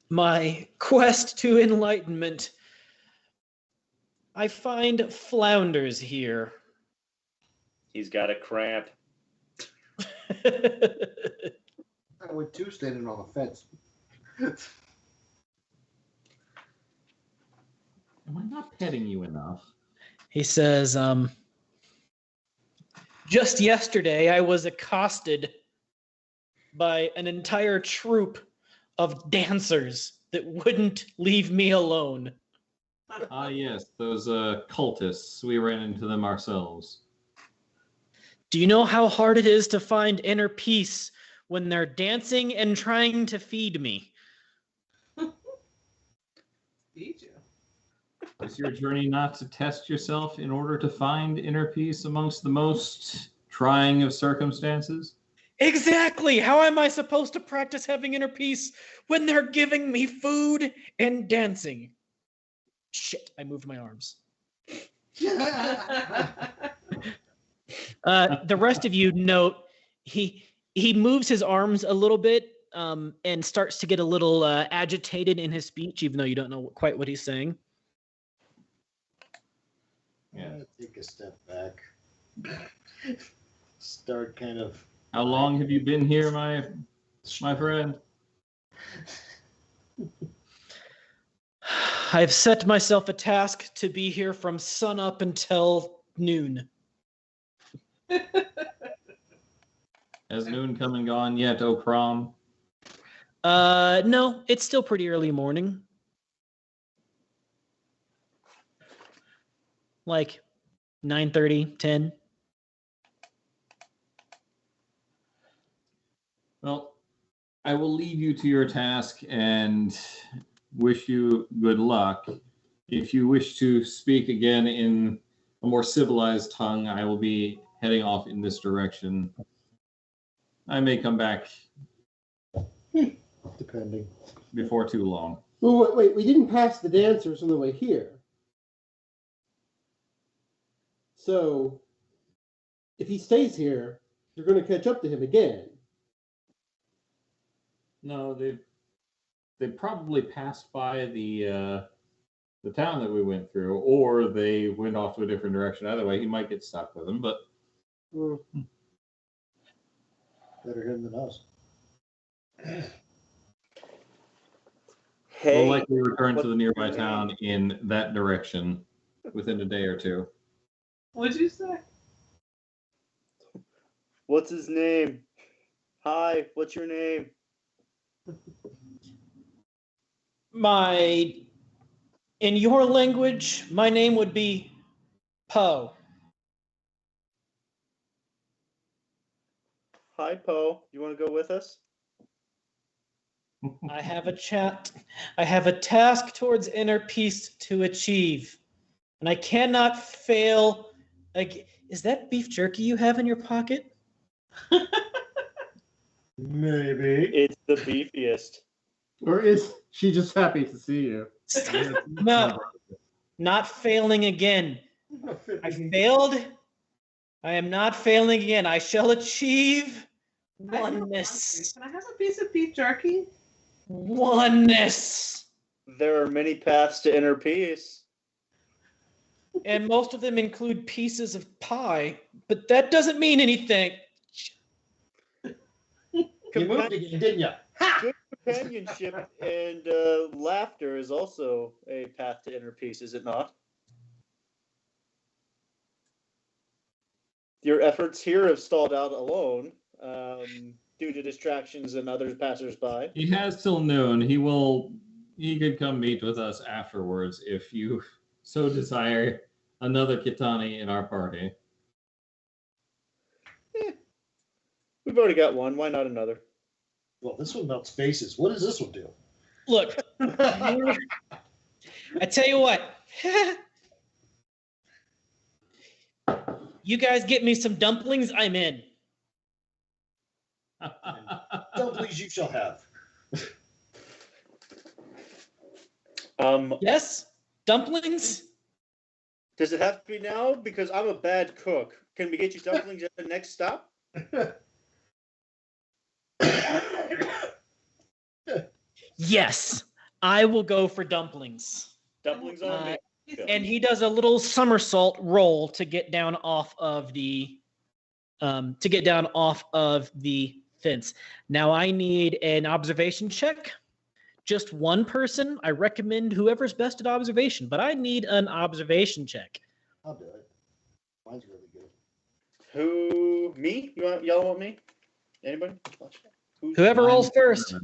My quest to enlightenment. I find flounders here. He's got a cramp. I would too, standing on the fence. Am I not petting you enough? He says, just yesterday I was accosted by an entire troop of dancers that wouldn't leave me alone. Ah, yes, those cultists. We ran into them ourselves. Do you know how hard it is to find inner peace when they're dancing and trying to feed me? Feed you. Is your journey not to test yourself in order to find inner peace amongst the most trying of circumstances? Exactly! How am I supposed to practice having inner peace when they're giving me food and dancing? Shit, I moved my arms. The rest of you note he moves his arms a little bit and starts to get a little agitated in his speech, even though you don't know quite what he's saying. Yeah. Take a step back. Start kind of. How long have you been here, my friend? I've set myself a task to be here from sun up until noon. Has noon come and gone yet, O Crom? No, it's still pretty early morning. Like 9:30, 10. Well, I will leave you to your task and wish you good luck. If you wish to speak again in a more civilized tongue, I will be heading off in this direction. I may come back Depending. before too long. Well, wait, we didn't pass the dancers on the way here. So, if he stays here, you're going to catch up to him again. No, they probably passed by the town that we went through, or they went off to a different direction. Either way, he might get stuck with them, but Better him than us. Hey, we'll likely return to the nearby town in that direction within a day or two. What'd you say? what's his name? Hi, what's your name? In your language, my name would be Poe. Hi, Poe. You want to go with us? I have a task towards inner peace to achieve, and I cannot fail. Is that beef jerky you have in your pocket? Maybe. It's the beefiest. Or is she just happy to see you? No, not failing again. I failed. I am not failing again. I shall achieve oneness. Can I have a piece of beef jerky? Oneness. There are many paths to inner peace. And most of them include pieces of pie, but that doesn't mean anything. You moved again, didn't you? Good companionship and laughter is also a path to inner peace, is it not? Your efforts here have stalled out alone due to distractions and other passersby. He has till noon. He could come meet with us afterwards if you so desire another Kitani in our party. We've already got one. Why not another? Well, this one melts faces. What does this one do? Look, I tell you what. You guys get me some dumplings, I'm in. Dumplings you shall have. Yes? Dumplings? Does it have to be now? Because I'm a bad cook. Can we get you dumplings at the next stop? Yes, I will go for dumplings. Dumplings on me. And he does a little somersault roll to get down off of the fence. Now I need an observation check. Just one person. I recommend whoever's best at observation, but I need an observation check. I'll do it. Mine's really good. Who? Me? Y'all want me? Anybody? Whoever rolls first.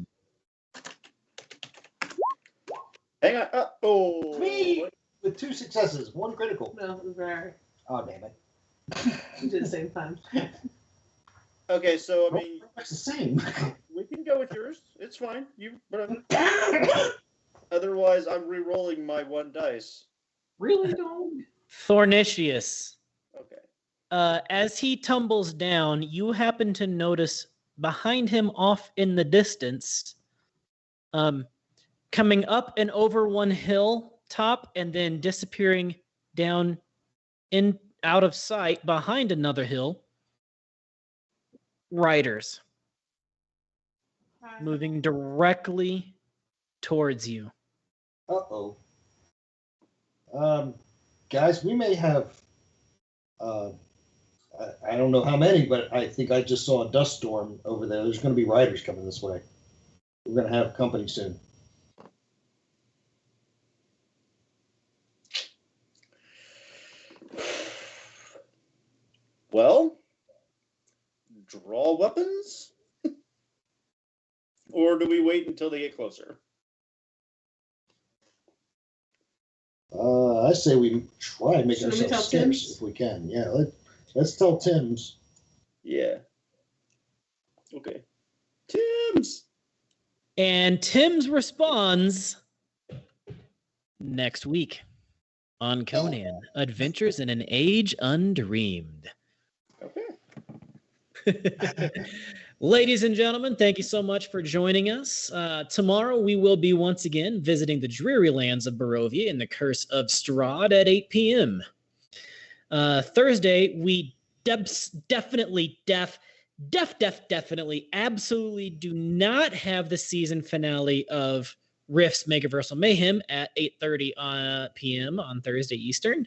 Hang on. Oh. Me! With 2 successes, 1 critical. No, it was rare. Oh, damn it. We did the same time. Okay, so I mean, It's the same. we can go with yours. It's fine. You, whatever. Otherwise, I'm re-rolling my 1 dice. Really, don't? Thornicius. Okay. As he tumbles down, you happen to notice behind him off in the distance, coming up and over one hill top and then disappearing down in out of sight behind another hill, riders moving directly towards you. Uh-oh. Guys, we may have, I don't know how many, but I think I just saw a dust storm over there. There's going to be riders coming this way. We're going to have company soon. Well, draw weapons? Or do we wait until they get closer? I say we try making Should we tell ourselves scarce Tim's? if we can. Yeah, let's tell Tim's. Yeah. Okay. Tim's! And Tim's responds next week on Conan, Adventures in an Age Undreamed. Okay. Ladies and gentlemen, thank you so much for joining us. Tomorrow we will be once again visiting the dreary lands of Barovia and the Curse of Strahd at 8 p.m. Thursday, we definitely, absolutely do not have the season finale of Rift's Megaversal Mayhem at 8:30 p.m. on Thursday Eastern.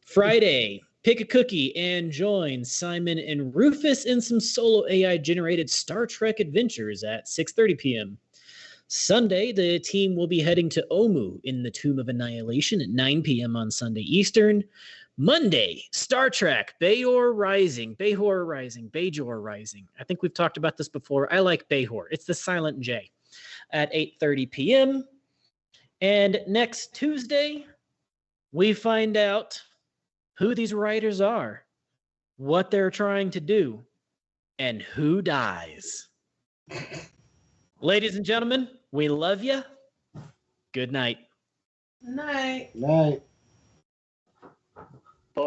Friday, pick a cookie and join Simon and Rufus in some solo AI-generated Star Trek adventures at 6:30 p.m. Sunday, the team will be heading to Omu in the Tomb of Annihilation at 9 p.m. on Sunday Eastern. Monday, Star Trek, Bajor Rising. I think we've talked about this before. I like Bajor. It's the silent J at 8:30 p.m. And next Tuesday, we find out who these writers are, what they're trying to do, and who dies. Ladies and gentlemen, we love you. Good night. Night. Night.